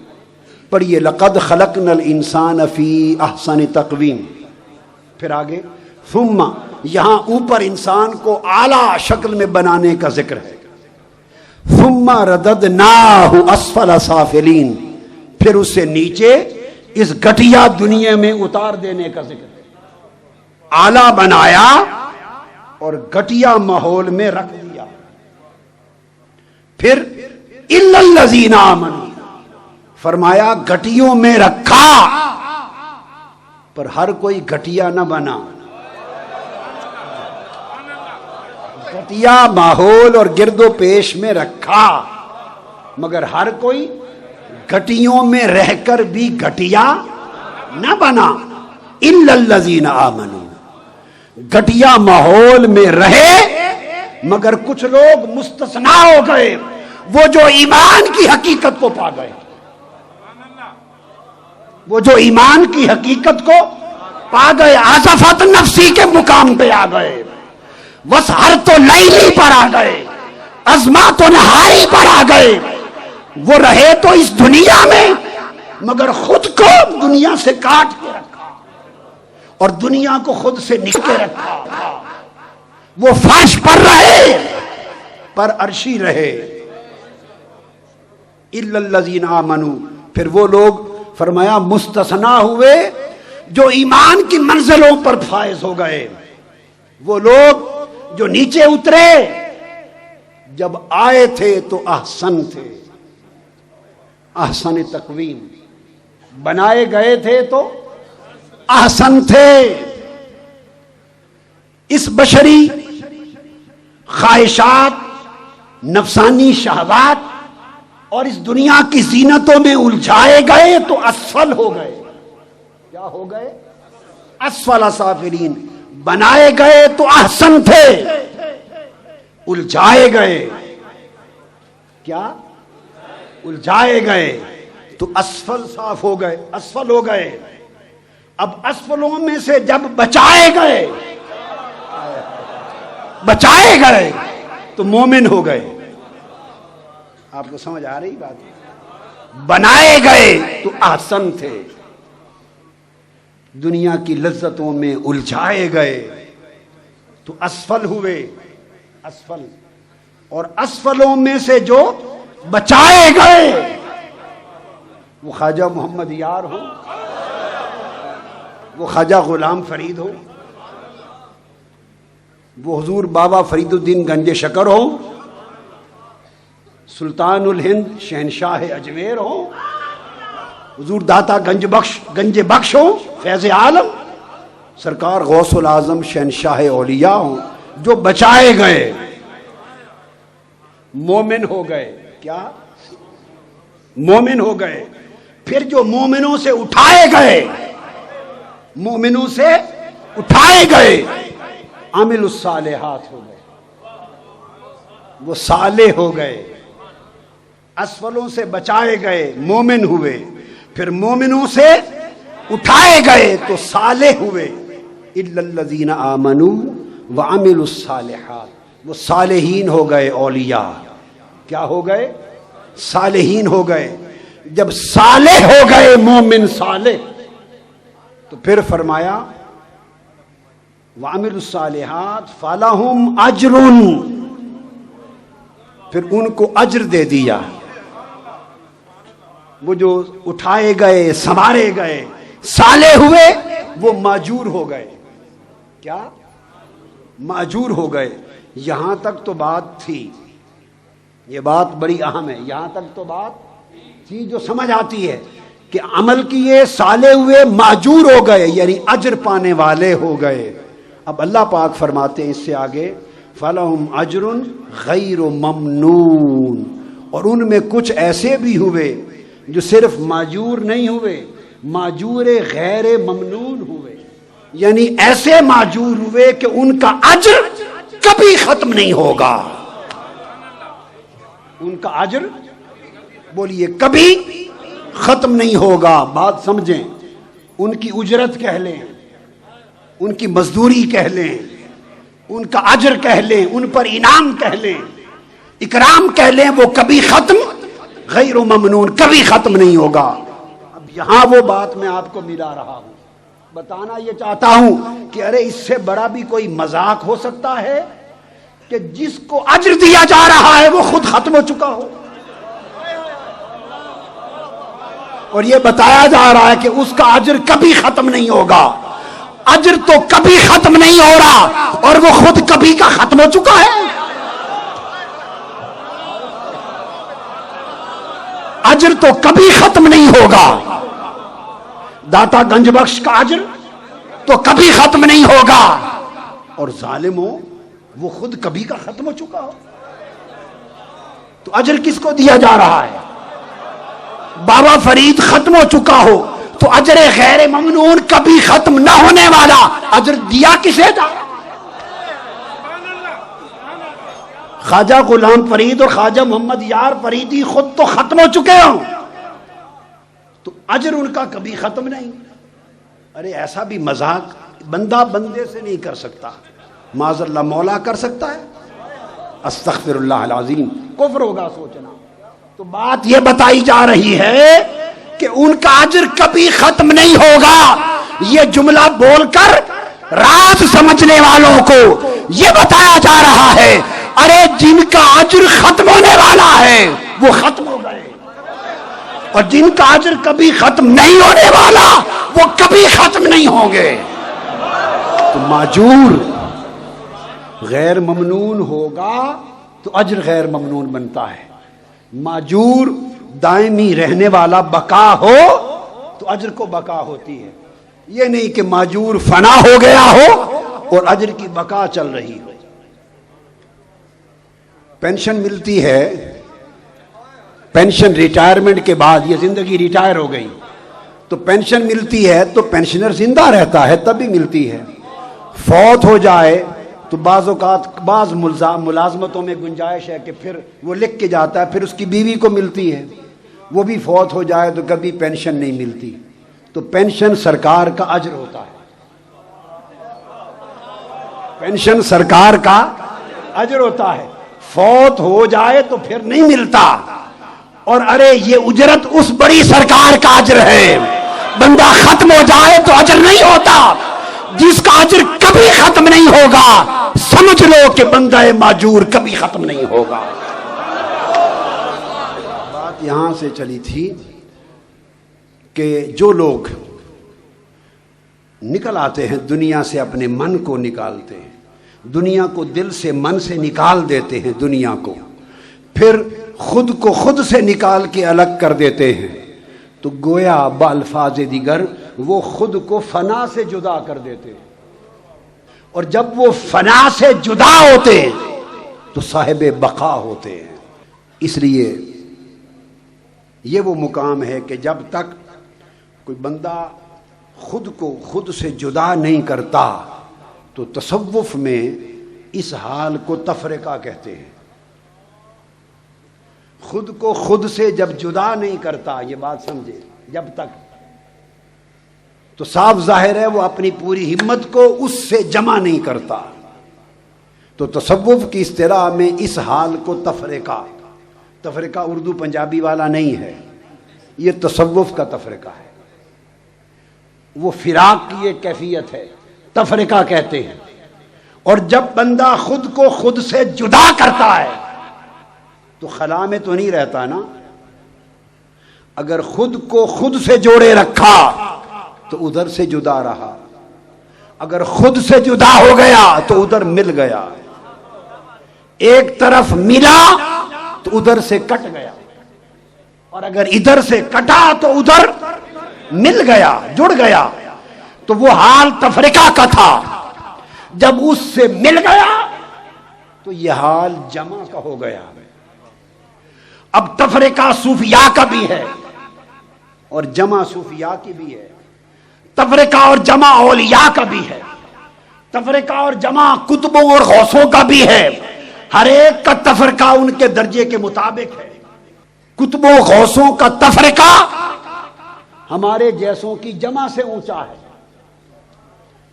Speaker 2: پڑھیے لقد خلقنا الانسان فی احسن تقویم، پھر آگے ثم، یہاں اوپر انسان کو اعلیٰ شکل میں بنانے کا ذکر ہے، ثم رددناہ اسفل سافلین، پھر اس سے نیچے اس گھٹیا دنیا میں اتار دینے کا ذکر ہے۔ اعلیٰ بنایا اور گھٹیا ماحول میں رکھ دیا۔ پھر الا الذین آمنوا، فرمایا گھٹیوں میں رکھا، پر ہر کوئی گھٹیا نہ بنا۔ گھٹیا ماحول اور گرد و پیش میں رکھا، مگر ہر کوئی گھٹیوں میں رہ کر بھی گھٹیا نہ بنا۔ الا الذین آمنوا، گھٹیا ماحول میں رہے مگر کچھ لوگ مستثنا ہو گئے، وہ جو ایمان کی حقیقت کو پا گئے، وہ جو ایمان کی حقیقت کو پا گئے، آصفت نفسی کے مقام پہ آ گئے، وسحرت لیلی پر آ گئے، عظمت نہاری پر آ گئے۔ وہ رہے تو اس دنیا میں مگر خود کو دنیا سے کاٹ کے رکھا اور دنیا کو خود سے نکل کے رکھا۔ وہ فرش پر رہے پر عرشی رہے۔ الا الذین آمنوا، پھر وہ لوگ فرمایا مستثنا ہوئے جو ایمان کی منزلوں پر فائز ہو گئے، وہ لوگ جو نیچے اترے، جب آئے تھے تو احسن تھے، احسن تقویم، بنائے گئے تھے تو احسن تھے۔ اس بشری خواہشات، نفسانی شہوات اور اس دنیا کی زینتوں میں الجھائے گئے تو اسفل ہو گئے۔ کیا ہو گئے؟ اسفل سافلین، بنائے گئے تو احسن تھے، الجھائے گئے، کیا الجھائے گئے تو اسفل صاف ہو گئے، اسفل ہو گئے۔ اب اسفلوں میں سے جب بچائے گئے، بچائے گئے تو مومن ہو گئے۔ آپ کو سمجھ آ رہی بات؟ بنائے گئے تو احسن تھے، دنیا کی لذتوں میں الجھائے گئے تو اسفل ہوئے، اسفل۔ اور اسفلوں میں سے جو بچائے گئے وہ خواجہ محمد یار ہو، وہ خواجہ غلام فرید ہو، وہ حضور بابا فرید الدین گنج شکر ہو، سلطان الہند شہنشاہ اجمیر ہو، حضور داتا گنج بخش ہو، فیض عالم سرکار غوث العظم شہنشاہ اولیاء ہو، جو بچائے گئے مومن ہو گئے۔ کیا؟ مومن ہو گئے۔ پھر جو مومنوں سے اٹھائے گئے، مومنوں سے اٹھائے گئے، عامل الصالحات ہو گئے، وہ صالح ہو گئے۔ اسفلوں سے بچائے گئے، مومن ہوئے، پھر مومنوں سے اٹھائے گئے تو صالح ہوئے۔ الا الذین آمنوا وعملوا الصالحات، وہ صالحین ہو گئے، اولیاء کیا ہو گئے؟ صالحین ہو گئے۔ جب صالح ہو گئے مومن صالح تو پھر فرمایا وعملوا الصالحات فلہم اجر، پھر ان کو اجر دے دیا۔ وہ جو اٹھائے گئے، سنوارے گئے، صالح ہوئے، وہ ماجور ہو گئے۔ کیا؟ ماجور ہو گئے۔ یہاں تک تو بات تھی، یہ بات بڑی اہم ہے، یہاں تک تو بات تھی جو سمجھ آتی ہے کہ عمل کیے سالے ہوئے ماجور ہو گئے، یعنی اجر پانے والے ہو گئے۔ اب اللہ پاک فرماتے ہیں اس سے آگے فَلَهُمْ أَجْرٌ غَيْرُ مَمْنُونَ، اور ان میں کچھ ایسے بھی ہوئے جو صرف ماجور نہیں ہوئے، ماجور غیر ممنون ہوئے، یعنی ایسے ماجور ہوئے کہ ان کا اجر کبھی ختم نہیں ہوگا۔ ان کا اجر بولیے کبھی ختم نہیں ہوگا۔ بات سمجھیں، ان کی اجرت کہہ لیں، ان کی مزدوری کہہ لیں، ان کا اجر کہہ لیں، ان پر انعام کہہ لیں، اکرام کہہ لیں، وہ کبھی ختم غیر ممنون، کبھی ختم نہیں ہوگا۔ اب یہاں وہ بات میں آپ کو ملا رہا ہوں، بتانا یہ چاہتا ہوں کہ ارے اس سے بڑا بھی کوئی مذاق ہو سکتا ہے کہ جس کو اجر دیا جا رہا ہے وہ خود ختم ہو چکا ہو، اور یہ بتایا جا رہا ہے کہ اس کا اجر کبھی ختم نہیں ہوگا۔ اجر تو کبھی ختم نہیں ہو رہا اور وہ خود کبھی کا ختم ہو چکا ہے۔ اجر تو کبھی ختم نہیں ہوگا، داتا گنج بخش کا اجر تو کبھی ختم نہیں ہوگا، اور ظالم ہو وہ خود کبھی کا ختم ہو چکا ہو، تو اجر کس کو دیا جا رہا ہے؟ بابا فرید ختم ہو چکا ہو تو اجر غیر ممنون کبھی ختم نہ ہونے والا اجر دیا کسے جا رہا؟ خواجہ غلام فرید اور خواجہ محمد یار فریدی خود تو ختم ہو چکے ہوں تو اجر ان کا کبھی ختم نہیں۔ ارے ایسا بھی مذاق بندہ بندے سے نہیں کر سکتا، معاذ اللہ مولا کر سکتا ہے؟ استغفر اللہ العظیم، کفر ہوگا سوچنا۔ تو بات یہ بتائی جا رہی ہے کہ ان کا اجر کبھی ختم نہیں ہوگا۔ یہ جملہ بول کر راز سمجھنے والوں کو یہ بتایا جا رہا ہے ارے جن کا اجر ختم ہونے والا ہے وہ ختم ہو گئے، اور جن کا اجر کبھی ختم نہیں ہونے والا وہ کبھی ختم نہیں ہوں گے۔ تو ماجور غیر ممنون ہوگا تو اجر غیر ممنون بنتا ہے، ماجور دائمی رہنے والا بقا ہو تو اجر کو بقا ہوتی ہے، یہ نہیں کہ ماجور فنا ہو گیا ہو اور اجر کی بقا چل رہی ہو۔ پینشن ملتی ہے، پینشن ریٹائرمنٹ کے بعد، یہ زندگی ریٹائر ہو گئی تو پینشن ملتی ہے تو پینشنر زندہ رہتا ہے تب بھی ملتی ہے، فوت ہو جائے تو بعض اوقات بعض ملازمتوں میں گنجائش ہے کہ پھر وہ لکھ کے جاتا ہے، پھر اس کی بیوی کو ملتی ہے، وہ بھی فوت ہو جائے تو کبھی پینشن نہیں ملتی، تو پینشن سرکار کا اجر ہوتا ہے، پینشن سرکار کا اجر ہوتا ہے، فوت ہو جائے تو پھر نہیں ملتا۔ اور ارے یہ اجرت اس بڑی سرکار کا اجر ہے، بندہ ختم ہو جائے تو اجر نہیں ہوتا، جس کا اجر کبھی ختم نہیں ہوگا سمجھ لو کہ بندہ ماجور کبھی ختم نہیں ہوگا۔ بات یہاں سے چلی تھی کہ جو لوگ نکل آتے ہیں دنیا سے، اپنے من کو نکالتے ہیں، دنیا کو دل سے من سے نکال دیتے ہیں دنیا کو، پھر خود کو خود سے نکال کے الگ کر دیتے ہیں، تو گویا بالفاظ دیگر وہ خود کو فنا سے جدا کر دیتے ہیں، اور جب وہ فنا سے جدا ہوتے ہیں تو صاحب بقا ہوتے ہیں۔ اس لیے یہ وہ مقام ہے کہ جب تک کوئی بندہ خود کو خود سے جدا نہیں کرتا تو تصوف میں اس حال کو تفرقہ کہتے ہیں۔ خود کو خود سے جب جدا نہیں کرتا، یہ بات سمجھے، جب تک تو صاف ظاہر ہے وہ اپنی پوری ہمت کو اس سے جمع نہیں کرتا، تو تصوف کی اصطلاح میں اس حال کو تفرقہ اردو پنجابی والا نہیں ہے، یہ تصوف کا تفرقہ ہے، وہ فراق کی ایک کیفیت ہے، تفرقہ کہتے ہیں۔ اور جب بندہ خود کو خود سے جدا کرتا ہے تو خلا میں تو نہیں رہتا نا، اگر خود کو خود سے جوڑے رکھا تو ادھر سے جدا رہا، اگر خود سے جدا ہو گیا تو ادھر مل گیا۔ ایک طرف ملا تو ادھر سے کٹ گیا، اور اگر ادھر سے کٹا تو ادھر مل گیا، جڑ گیا، تو وہ حال تفرقہ کا تھا۔ جب اس سے مل گیا تو یہ حال جمع کا ہو گیا۔ اب تفرقہ صوفیاء کا بھی ہے اور جمع صوفیاء کی بھی ہے، تفرقہ اور جمع اولیاء کا بھی ہے، تفرقہ اور جمع کتبوں اور غوثوں کا بھی ہے۔ ہر ایک کا تفرقہ ان کے درجے کے مطابق ہے۔ کتبوں غوثوں کا تفرقہ ہمارے جیسوں کی جمع سے اونچا ہے۔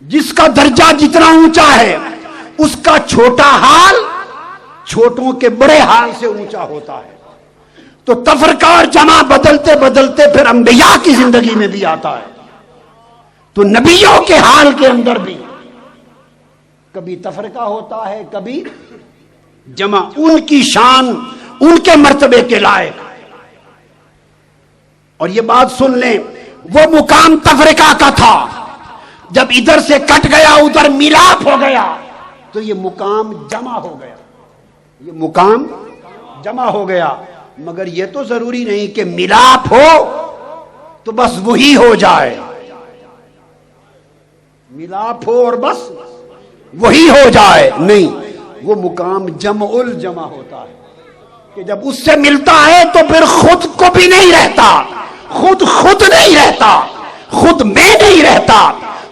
Speaker 2: جس کا درجہ جتنا اونچا ہے اس کا چھوٹا حال چھوٹوں کے بڑے حال سے اونچا ہوتا ہے۔ تو تفرقہ اور جمع بدلتے بدلتے پھر انبیاء کی زندگی میں بھی آتا ہے۔ تو نبیوں کے حال کے اندر بھی کبھی تفرقہ ہوتا ہے، کبھی جمع، ان کی شان ان کے مرتبے کے لائق۔ اور یہ بات سن لیں، وہ مقام تفرقہ کا تھا، جب ادھر سے کٹ گیا ادھر ملاپ ہو گیا تو یہ مقام جمع ہو گیا، یہ مقام جمع ہو گیا۔ مگر یہ تو ضروری نہیں کہ ملاپ ہو تو بس وہی ہو جائے، ملاپ ہو اور بس وہی ہو جائے، نہیں، وہ مقام جمع الجمع ہوتا ہے کہ جب اس سے ملتا ہے تو پھر خود کو بھی نہیں رہتا، خود نہیں رہتا، خود میں نہیں رہتا،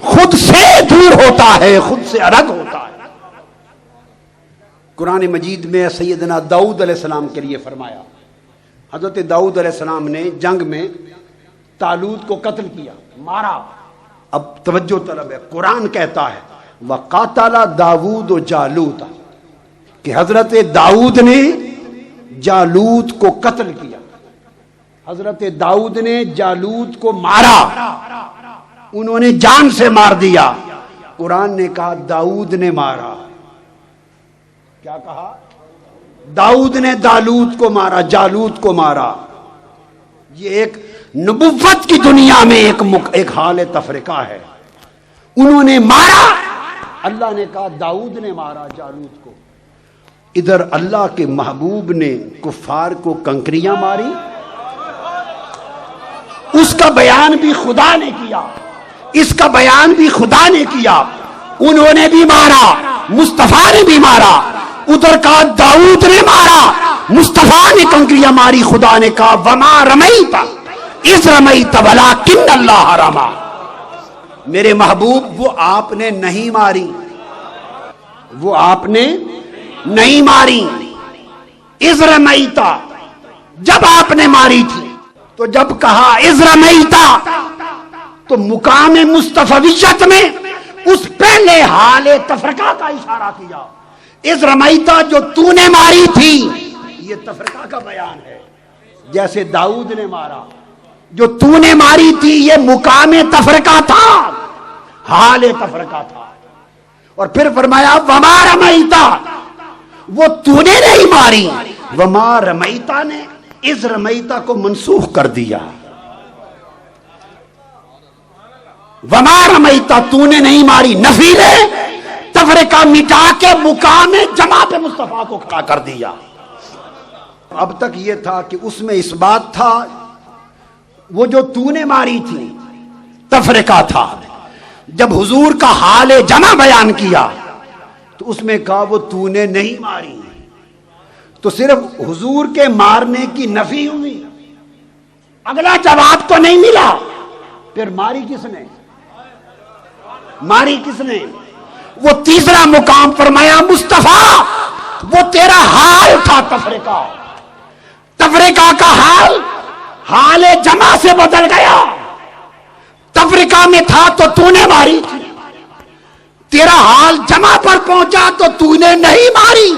Speaker 2: خود سے دور ہوتا ہے، خود سے الگ ہوتا ہے۔ قرآن مجید میں سیدنا داؤد علیہ السلام کے لیے فرمایا، حضرت داؤد علیہ السلام نے جنگ میں طالوت کو قتل کیا، مارا۔ اب توجہ طلب ہے، قرآن کہتا ہے وَقَاتَلَ داؤد جالوت، کہ حضرت داؤد نے جالوت کو قتل کیا، حضرت داؤد نے جالوت کو مارا، انہوں نے جان سے مار دیا۔ قرآن نے کہا داؤد نے مارا، کیا کہا؟ داؤد نے دالوت کو مارا، جالوت کو مارا۔ یہ ایک نبوت کی دنیا میں ایک حال تفرقہ ہے۔ انہوں نے مارا، اللہ نے کہا داؤد نے مارا جالوت کو۔ ادھر اللہ کے محبوب نے کفار کو کنکریاں ماری، اس کا بیان بھی خدا نے کیا، اس کا بیان بھی خدا نے کیا۔ انہوں نے بھی مارا، مصطفیٰ نے بھی مارا، ادھر کہا داؤد نے مارا، مصطفیٰ نے کنکریاں ماری، خدا نے کہا وما رمیت اذ رمیت ولکن اللہ رمی، میرے محبوب وہ آپ نے نہیں ماری، وہ آپ نے نہیں ماری، اذ رمیت جب آپ نے ماری تھی۔ تو جب کہا اذ رمیت تو مقام مصطفیت میں اس پہلے حال تفرقہ کا اشارہ کیا۔ اذ رمیت جو تو نے ماری تھی، یہ تفرقہ کا بیان ہے۔ جیسے داؤد نے مارا، جو تو نے ماری تھی یہ مقام تفرقہ تھا، حال تفرقہ تھا۔ اور پھر فرمایا وما رمیت، وہ تو نے نہیں ماری، وما رمیت نے اذ رمیت کو منسوخ کر دیا۔ وما رمیت تو نے نہیں ماری، نفی نے تفرقہ مٹا کے مقام جمع پہ مصطفیٰ کو کھڑا کر دیا۔ اب تک یہ تھا کہ اس میں اس بات تھا، وہ جو تو نے ماری تھی تفرقہ تھا۔ جب حضور کا حال جمع بیان کیا تو اس میں کہا وہ تو نے نہیں ماری، تو صرف حضور کے مارنے کی نفی ہوئی، اگلا جواب تو نہیں ملا۔ پھر ماری کس نے؟ ماری کس نے؟ وہ تیسرا مقام فرمایا مصطفیٰ، وہ تیرا حال تھا تفرقہ، تفرقہ کا حال جمع سے بدل گیا۔ تفرقہ میں تھا تو نے ماری تھی، تیرا حال جمع پر پہنچا تو نے نہیں ماری۔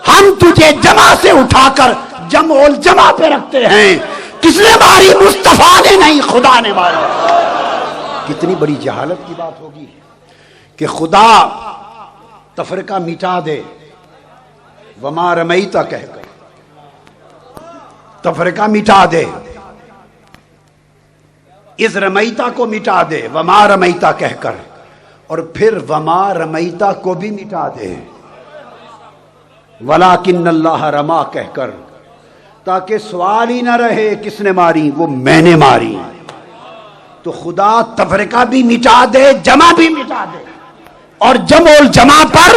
Speaker 2: ہم تجھے جمع سے اٹھا کر جمع الجمع پہ رکھتے ہیں۔ کس نے ماری؟ مصطفیٰ نے نہیں، خدا نے ماری۔ کتنی بڑی جہالت کی بات ہوگی کہ خدا تفرقہ مٹا دے، وما رمیت کہہ کر تفرقہ مٹا دے، اذ رمیت کو مٹا دے وما رمیت کہہ کر، اور پھر وما رمیت کو بھی مٹا دے۔ ولیکن اللہ رما کہہ کر، تاکہ سوال ہی نہ رہے کس نے ماری، وہ میں نے ماری۔ تو خدا تفرقہ بھی مٹا دے، جمع بھی مٹا دے، اور جمع الجمع پر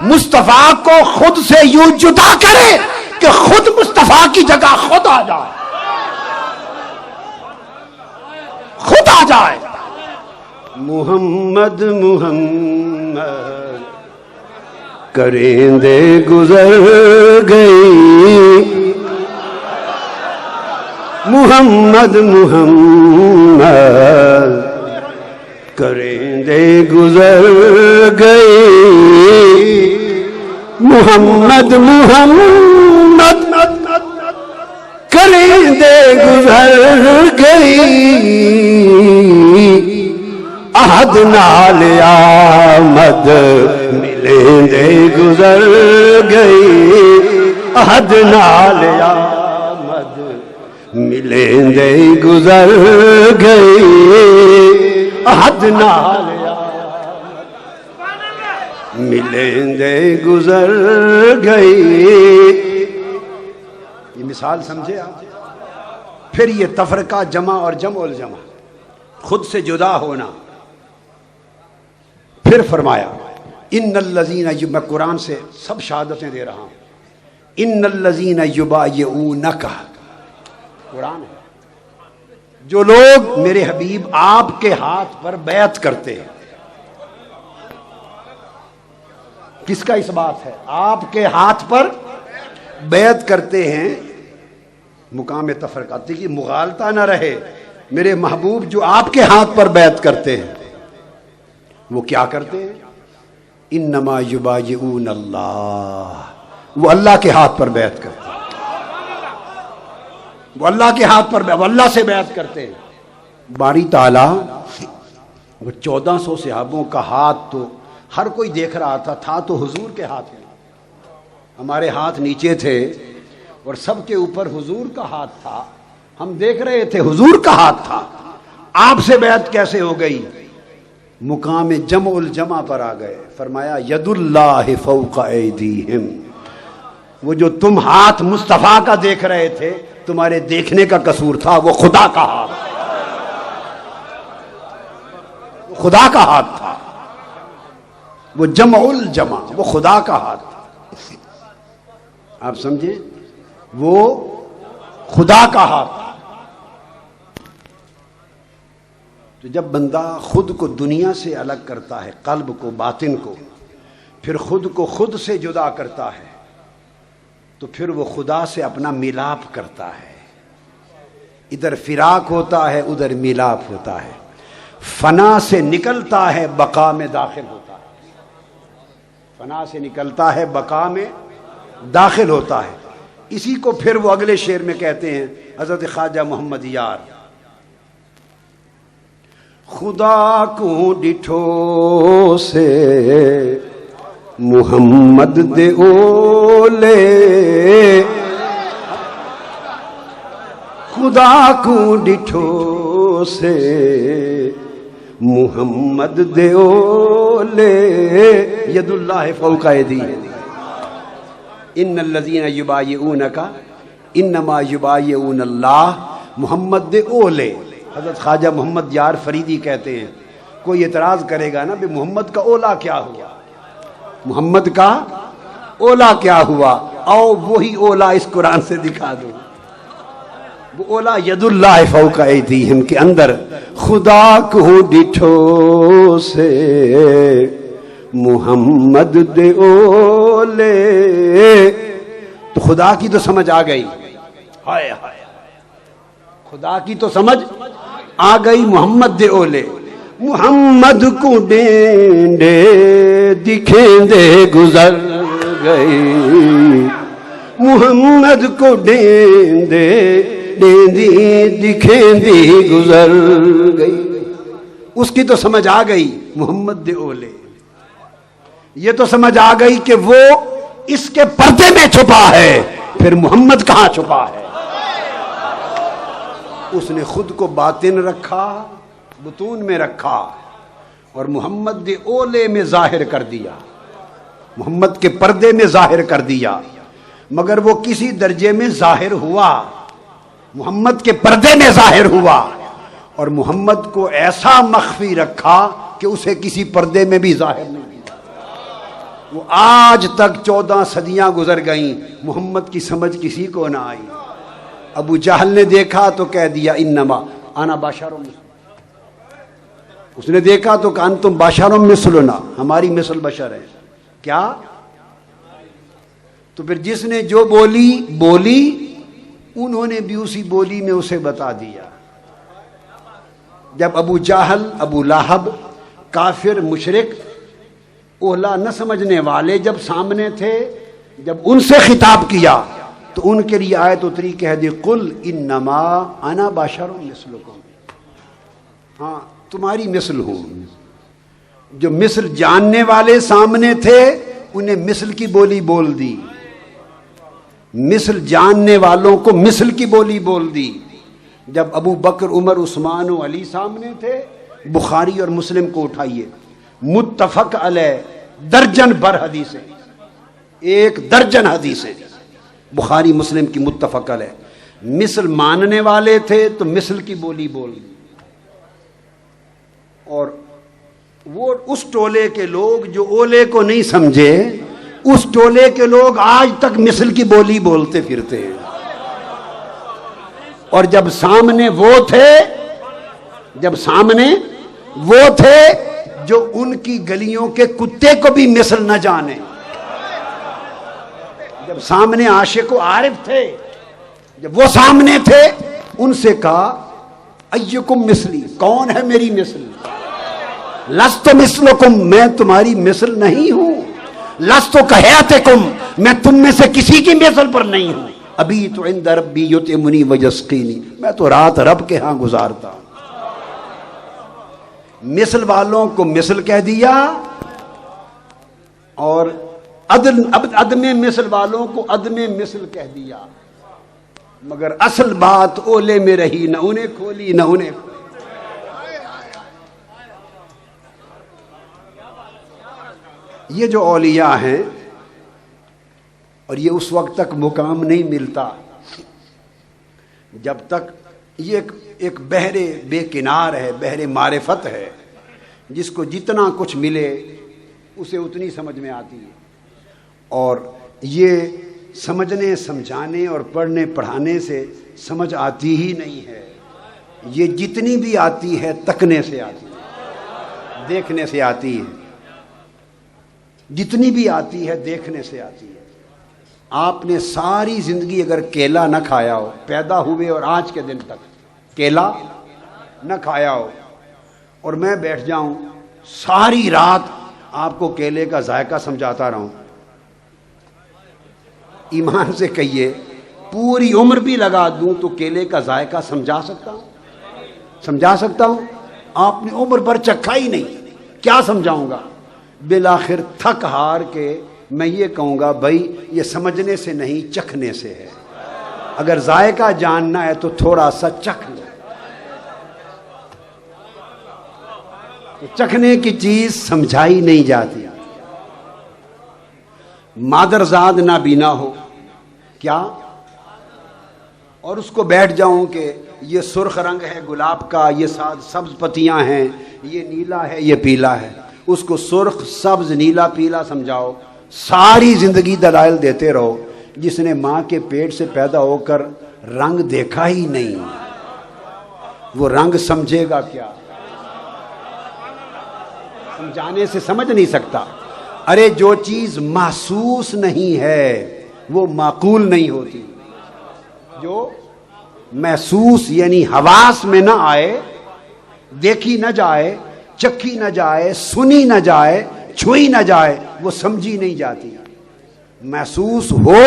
Speaker 2: مصطفیٰ کو خود سے یوں جدا کرے کہ خود مصطفیٰ کی جگہ خود آ جائے، خود آ جائے۔ محمد محمد کرندے گزر گئی، محمد محمد کرندے گزر گئی، محمد محمد کرندے گزر گئی، عہد نال آمد ملندے گزر گئی، عہد نال آمد ملندے گزر گئی، عہد نال ملندے گزر گئی۔ یہ مثال سمجھے آپ؟ پھر یہ تفرقہ جمع اور جمع الجمع، خود سے جدا ہونا۔ پھر فرمایا ان الذین، میں قرآن سے سب شہادتیں دے رہا ہوں، ان الذین یبایعونک، قرآن ہے، جو لوگ میرے حبیب آپ کے ہاتھ پر بیعت کرتے ہیں۔ کس کا اس بات ہے؟ آپ کے ہاتھ پر بیعت کرتے ہیں۔ مقام تفرقاتی کی مغالطہ نہ رہے، میرے محبوب جو آپ کے ہاتھ پر بیعت کرتے ہیں وہ کیا کرتے ہیں؟ انما یبایعون اللہ، وہ اللہ کے ہاتھ پر بیعت کرتے ہیں، وہ اللہ کے ہاتھ پر، وہ اللہ سے بیعت کرتے ہیں۔ باری تعالیٰ وہ 1400 صحابوں کا ہاتھ تو ہر کوئی دیکھ رہا تھا تو حضور کے ہاتھ میں، ہمارے ہاتھ نیچے تھے اور سب کے اوپر حضور کا ہاتھ تھا، ہم دیکھ رہے تھے حضور کا ہاتھ تھا۔ آپ سے بیعت کیسے ہو گئی؟ مقام جمع الجمع پر آ گئے، فرمایا ید اللہ فوق ایدیہم، وہ جو تم ہاتھ مصطفیٰ کا دیکھ رہے تھے تمہارے دیکھنے کا قصور تھا، وہ خدا کا ہاتھ، وہ خدا کا ہاتھ تھا، وہ جمع الجمع، وہ خدا کا ہاتھ تھا۔ آپ سمجھیں، وہ خدا کا ہاتھ تھا۔ تو جب بندہ خود کو دنیا سے الگ کرتا ہے، قلب کو، باطن کو، پھر خود کو خود سے جدا کرتا ہے، تو پھر وہ خدا سے اپنا ملاپ کرتا ہے۔ ادھر فراق ہوتا ہے، ادھر ملاپ ہوتا ہے، فنا سے نکلتا ہے، بقا میں داخل ہوتا ہے، فنا سے نکلتا ہے، بقا میں داخل ہوتا ہے۔ اسی کو پھر وہ اگلے شعر میں کہتے ہیں حضرت خواجہ محمد یار، خدا کو ڈٹھو سے محمد دے اولے، خدا کو ڈٹھو سے محمد دے اولے، ید اللہ فوق ایدیہم، ان الذین یبایعونک انما یبایعون اللہ، محمد دے اولے۔ حضرت خواجہ محمد یار فریدی کہتے ہیں، کوئی اعتراض کرے گا نا بھی محمد کا اولا کیا ہوا، محمد کا اولا کیا ہوا، آؤ وہی اولا اس قرآن سے دکھا دو۔ وہ اولا ید اللہ فوق ایدیہم کے اندر خدا کو ڈٹھو سے محمد دے اولے، تو خدا کی تو سمجھ آ گئی، ہائے ہائے، خدا کی تو سمجھ آ گئی، محمد دے اولے۔ محمد کو ڈینڈے دکھیں دے گزر گئی، محمد کو ڈینڈے ڈیندی دکھیں دی گزر گئی، اس کی تو سمجھ آ گئی محمد دے اولے۔ یہ تو سمجھ آ گئی کہ وہ اس کے پردے میں چھپا ہے، پھر محمد کہاں چھپا ہے؟ اس نے خود کو باطن رکھا، بطون میں رکھا، اور محمد دے اولے میں ظاہر کر دیا۔ محمد کے پردے میں ظاہر کر دیا، مگر وہ کسی درجے میں ظاہر ہوا، محمد کے پردے میں ظاہر ہوا، اور محمد کو ایسا مخفی رکھا کہ اسے کسی پردے میں بھی ظاہر نہیں کیا۔ وہ آج تک 14 صدیاں گزر گئیں، محمد کی سمجھ کسی کو نہ آئی۔ ابو جہل نے دیکھا تو کہہ دیا انما انا بشر، اس نے دیکھا تو کہا انتم بشر مثلنا، ہماری مثل بشر ہے۔ کیا؟ تو پھر جس نے جو بولی انہوں نے بھی اسی بولی میں اسے بتا دیا۔ جب ابو جہل، ابو لہب، کافر، مشرک، اولا نہ سمجھنے والے جب سامنے تھے، جب ان سے خطاب کیا تو ان کے لیے آیت اتری، کہہ دی قل انما انا بشر مثلکم، ہاں تمہاری مثل ہوں۔ جو مثل جاننے والے سامنے تھے انہیں مثل کی بولی بول دی، مثل جاننے والوں کو مثل کی بولی بول دی۔ جب ابو بکر، عمر، عثمان و علی سامنے تھے، بخاری اور مسلم کو اٹھائیے، متفق علیہ درجن بر حدیثیں، 1 درجن حدیثیں بخاری مسلم کی متفق علیہ۔ مثل ماننے والے تھے تو مثل کی بولی بول دی، اور وہ اس ٹولے کے لوگ جو اولے کو نہیں سمجھے، اس ٹولے کے لوگ آج تک مثل کی بولی بولتے پھرتے ہیں۔ اور جب سامنے وہ تھے جو ان کی گلیوں کے کتے کو بھی مثل نہ جانے، جب سامنے عاشق و عارف تھے، جب وہ سامنے تھے، ان سے کہا ایکم مثلی، کون ہے میری مثل؟ لست مثلکم، میں تمہاری مثل نہیں ہوں، لست کہیاتکم، میں تم میں سے کسی کی مثل پر نہیں ہوں، ابھی تو عند ربی یطعمنی ویسقینی، میں تو رات رب کے ہاں گزارتا ہوں۔ مثل والوں کو مثل کہہ دیا، اور عدم مثل والوں کو عدم مثل کہہ دیا، مگر اصل بات اولے میں رہی، نہ انہیں کھولی نہ انہیں کھولی۔ یہ جو اولیاء ہیں، اور یہ اس وقت تک مقام نہیں ملتا جب تک یہ ایک بحر بے کنار ہے، بحر معرفت ہے، جس کو جتنا کچھ ملے اسے اتنی سمجھ میں آتی ہے، اور یہ سمجھنے، سمجھانے اور پڑھنے پڑھانے سے سمجھ آتی ہی نہیں ہے۔ یہ جتنی بھی آتی ہے تکنے سے آتی ہے، دیکھنے سے آتی ہے، جتنی بھی آتی ہے دیکھنے سے آتی ہے۔ آپ نے ساری زندگی اگر کیلا نہ کھایا ہو، پیدا ہوئے اور آج کے دن تک کیلا نہ کھایا ہو، اور میں بیٹھ جاؤں ساری رات آپ کو کیلے کا ذائقہ سمجھاتا رہوں، ایمان سے کہیے پوری عمر بھی لگا دوں تو کیلے کا ذائقہ سمجھا سکتا ہوں؟ آپ نے عمر بھر چکھا ہی نہیں، کیا سمجھاؤں گا؟ بالآخر تھک ہار کے میں یہ کہوں گا بھائی یہ سمجھنے سے نہیں چکھنے سے ہے، اگر ذائقہ جاننا ہے تو تھوڑا سا چکھ لو۔ تو چکھنے کی چیز سمجھائی نہیں جاتی۔ مادرزاد نابینا ہو کیا، اور اس کو بیٹھ جاؤں کہ یہ سرخ رنگ ہے گلاب کا، یہ سبز پتیاں ہیں، یہ نیلا ہے، یہ پیلا ہے، اس کو سرخ، سبز، نیلا، پیلا سمجھاؤ، ساری زندگی دلائل دیتے رہو، جس نے ماں کے پیٹ سے پیدا ہو کر رنگ دیکھا ہی نہیں، وہ رنگ سمجھے گا کیا؟ سمجھانے سے سمجھ نہیں سکتا۔ ارے جو چیز محسوس نہیں ہے وہ معقول نہیں ہوتی، جو محسوس یعنی حواس میں نہ آئے، دیکھی نہ جائے، چکھی نہ جائے، سنی نہ جائے، چھوئی نہ جائے، وہ سمجھی نہیں جاتی۔ محسوس ہو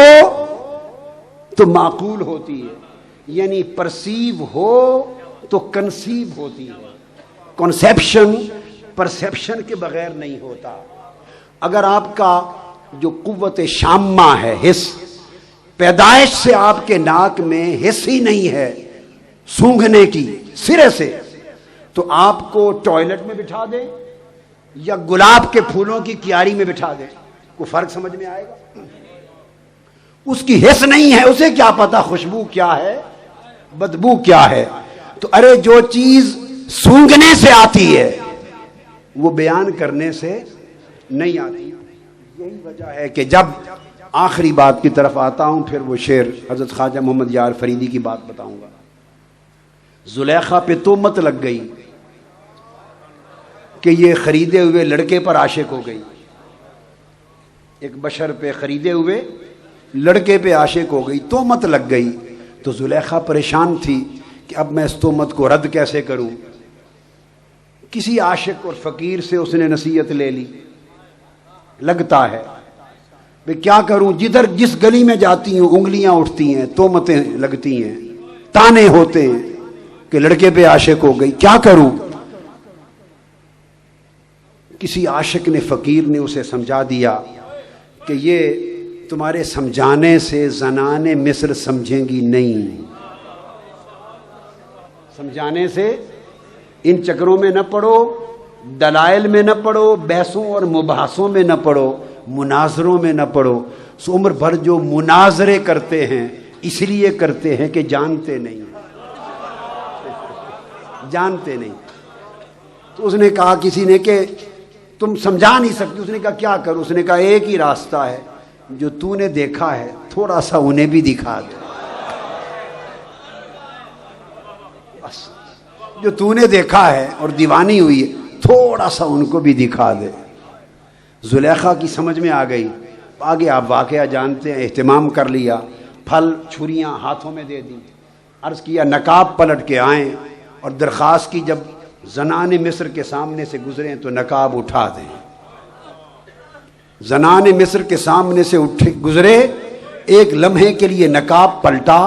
Speaker 2: تو معقول ہوتی ہے، یعنی پرسیو ہو تو کنسیو ہوتی ہے۔ کنسیپشن پرسیپشن کے بغیر نہیں ہوتا۔ اگر آپ کا جو قوت شامہ ہے، حس، پیدائش سے آپ کے ناک میں حس ہی نہیں ہے سونگھنے کی سرے سے، تو آپ کو ٹوائلٹ میں بٹھا دے یا گلاب کے پھولوں کی کیاری میں بٹھا دے، کو فرق سمجھ میں آئے گا؟ اس کی حس نہیں ہے، اسے کیا پتا خوشبو کیا ہے بدبو کیا ہے. تو ارے جو چیز سونگنے سے آتی ہے وہ بیان کرنے سے نہیں آتی. یہی وجہ ہے کہ جب آخری بات کی طرف آتا ہوں پھر وہ شعر حضرت خواجہ محمد یار فریدی کی بات بتاؤں گا. زلیخا پہ تہمت لگ گئی کہ یہ خریدے ہوئے لڑکے پر عاشق ہو گئی. ایک بشر پہ خریدے ہوئے لڑکے پہ عاشق ہو گئی، تہمت لگ گئی. تو زلیخا پریشان تھی کہ اب میں اس تہمت کو رد کیسے کروں. کسی عاشق اور فقیر سے اس نے نصیحت لے لی. لگتا ہے میں کیا کروں، جدھر جس گلی میں جاتی ہوں انگلیاں اٹھتی ہیں، تہمتیں لگتی ہیں، تانے ہوتے ہیں کہ لڑکے پہ عاشق ہو گئی، کیا کروں. کسی عاشق نے، فقیر نے اسے سمجھا دیا کہ یہ تمہارے سمجھانے سے زنان مصر سمجھیں گی نہیں. سمجھانے سے ان چکروں میں نہ پڑو، دلائل میں نہ پڑو، بحثوں اور مباحثوں میں نہ پڑو، مناظروں میں نہ پڑو. سو عمر بھر جو مناظرے کرتے ہیں اس لیے کرتے ہیں کہ جانتے نہیں، جانتے نہیں. تو اس نے کہا کسی نے کہ تم سمجھا نہیں سکتی. اس نے کہا کیا کروں. اس نے کہا ایک ہی راستہ ہے، جو تو نے دیکھا ہے تھوڑا سا انہیں بھی دکھا دے. بس جو تو نے دیکھا ہے اور دیوانی ہوئی ہے تھوڑا سا ان کو بھی دکھا دے. زلیخا کی سمجھ میں آ گئی. آگے آپ واقعہ جانتے ہیں. اہتمام کر لیا، پھل چھریاں ہاتھوں میں دے دی، عرض کیا نقاب پلٹ کے آئیں اور درخواست کی جب زنان مصر کے سامنے سے گزریں تو نقاب اٹھا دیں. زنان مصر کے سامنے سے گزرے، ایک لمحے کے لیے نقاب پلٹا.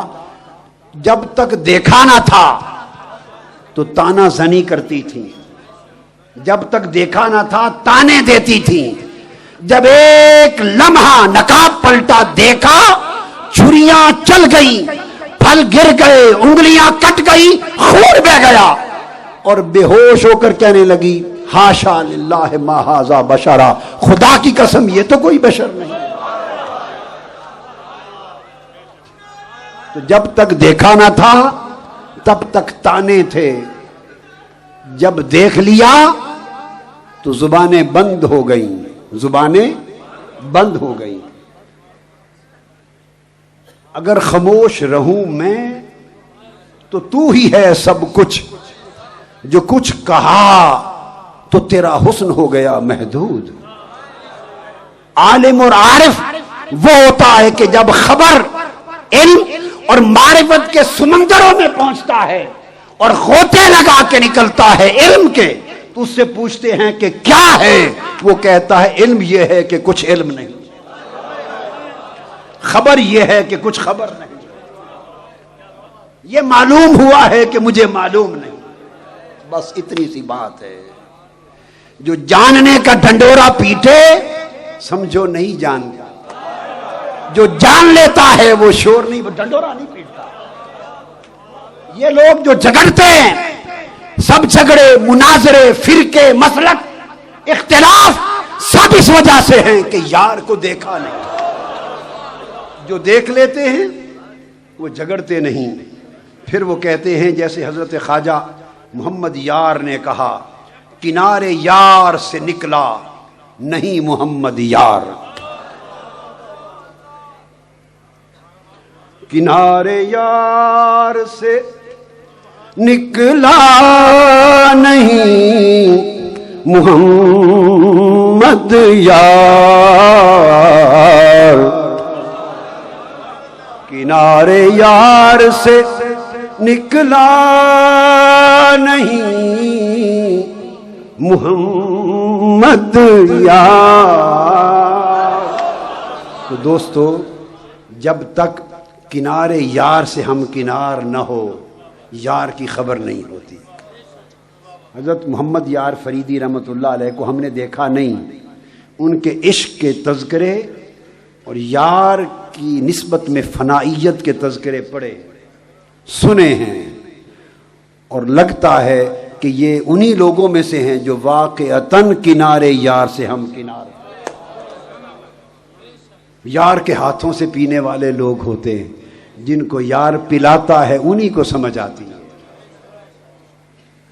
Speaker 2: جب تک دیکھا نہ تھا تو تانا زنی کرتی تھی، جب تک دیکھا نہ تھا تانے دیتی تھی. جب ایک لمحہ نقاب پلٹا، دیکھا، چھریاں چل گئی، پھل گر گئے، انگلیاں کٹ گئی، خون بہ گیا اور بے ہوش ہو کر کہنے لگی ہاشا للہ ما ھذا بشرا، خدا کی قسم یہ تو کوئی بشر نہیں. تو جب تک دیکھا نہ تھا تب تک تانے تھے، جب دیکھ لیا تو زبانیں بند ہو گئیں، زبانیں بند ہو گئیں. اگر خاموش رہوں میں تو ہی ہے سب کچھ، جو کچھ کہا تو تیرا حسن ہو گیا محدود. عالم اور عارف وہ ہوتا ہے کہ جب خبر علم اور معرفت کے سمندروں میں پہنچتا ہے اور غوطے لگا کے نکلتا ہے علم کے، تو اس سے پوچھتے ہیں کہ کیا ہے، وہ کہتا ہے علم یہ ہے کہ کچھ علم نہیں، خبر یہ ہے کہ کچھ خبر نہیں، یہ معلوم ہوا ہے کہ مجھے معلوم نہیں. بس اتنی سی بات ہے. جو جاننے کا ڈنڈورا پیٹے سمجھو نہیں جانتا، جو جان لیتا ہے وہ شور نہیں، وہ ڈنڈورا نہیں پیٹتا. یہ لوگ جو جھگڑتے ہیں، سب جھگڑے، مناظرے، فرقے، مسلک، اختلاف سب اس وجہ سے ہیں کہ یار کو دیکھا نہیں. جو دیکھ لیتے ہیں وہ جھگڑتے نہیں. پھر وہ کہتے ہیں جیسے حضرت خواجہ محمد یار نے کہا، کنارے یار سے نکلا نہیں محمد یار. کنارے یار سے نکلا نہیں محمد یار. کنارے یار سے نکلا نہیں محمد یار. تو دوستو، جب تک کنارے یار سے ہم کنار نہ ہو یار کی خبر نہیں ہوتی. حضرت محمد یار فریدی رحمۃ اللہ علیہ کو ہم نے دیکھا نہیں، ان کے عشق کے تذکرے اور یار کی نسبت میں فنائیت کے تذکرے پڑھے، سنے ہیں، اور لگتا ہے کہ یہ انہی لوگوں میں سے ہیں جو واقعتاً کنارے یار سے ہم کنار ہیں. یار کے ہاتھوں سے پینے والے لوگ ہوتے ہیں، جن کو یار پلاتا ہے انہی کو سمجھ آتی ہے،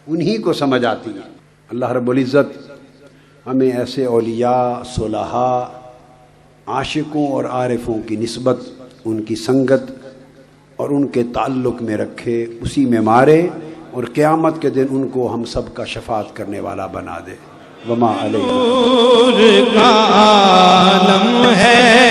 Speaker 2: انہی کو سمجھ آتی ہے۔ اللہ رب العزت ہمیں ایسے اولیاء، صلحاء، عاشقوں اور عارفوں کی نسبت، ان کی سنگت اور ان کے تعلق میں رکھے، اسی میں مارے، اور قیامت کے دن ان کو ہم سب کا شفاعت کرنے والا بنا دے۔ وما علیہ
Speaker 1: نور کا عالم ہے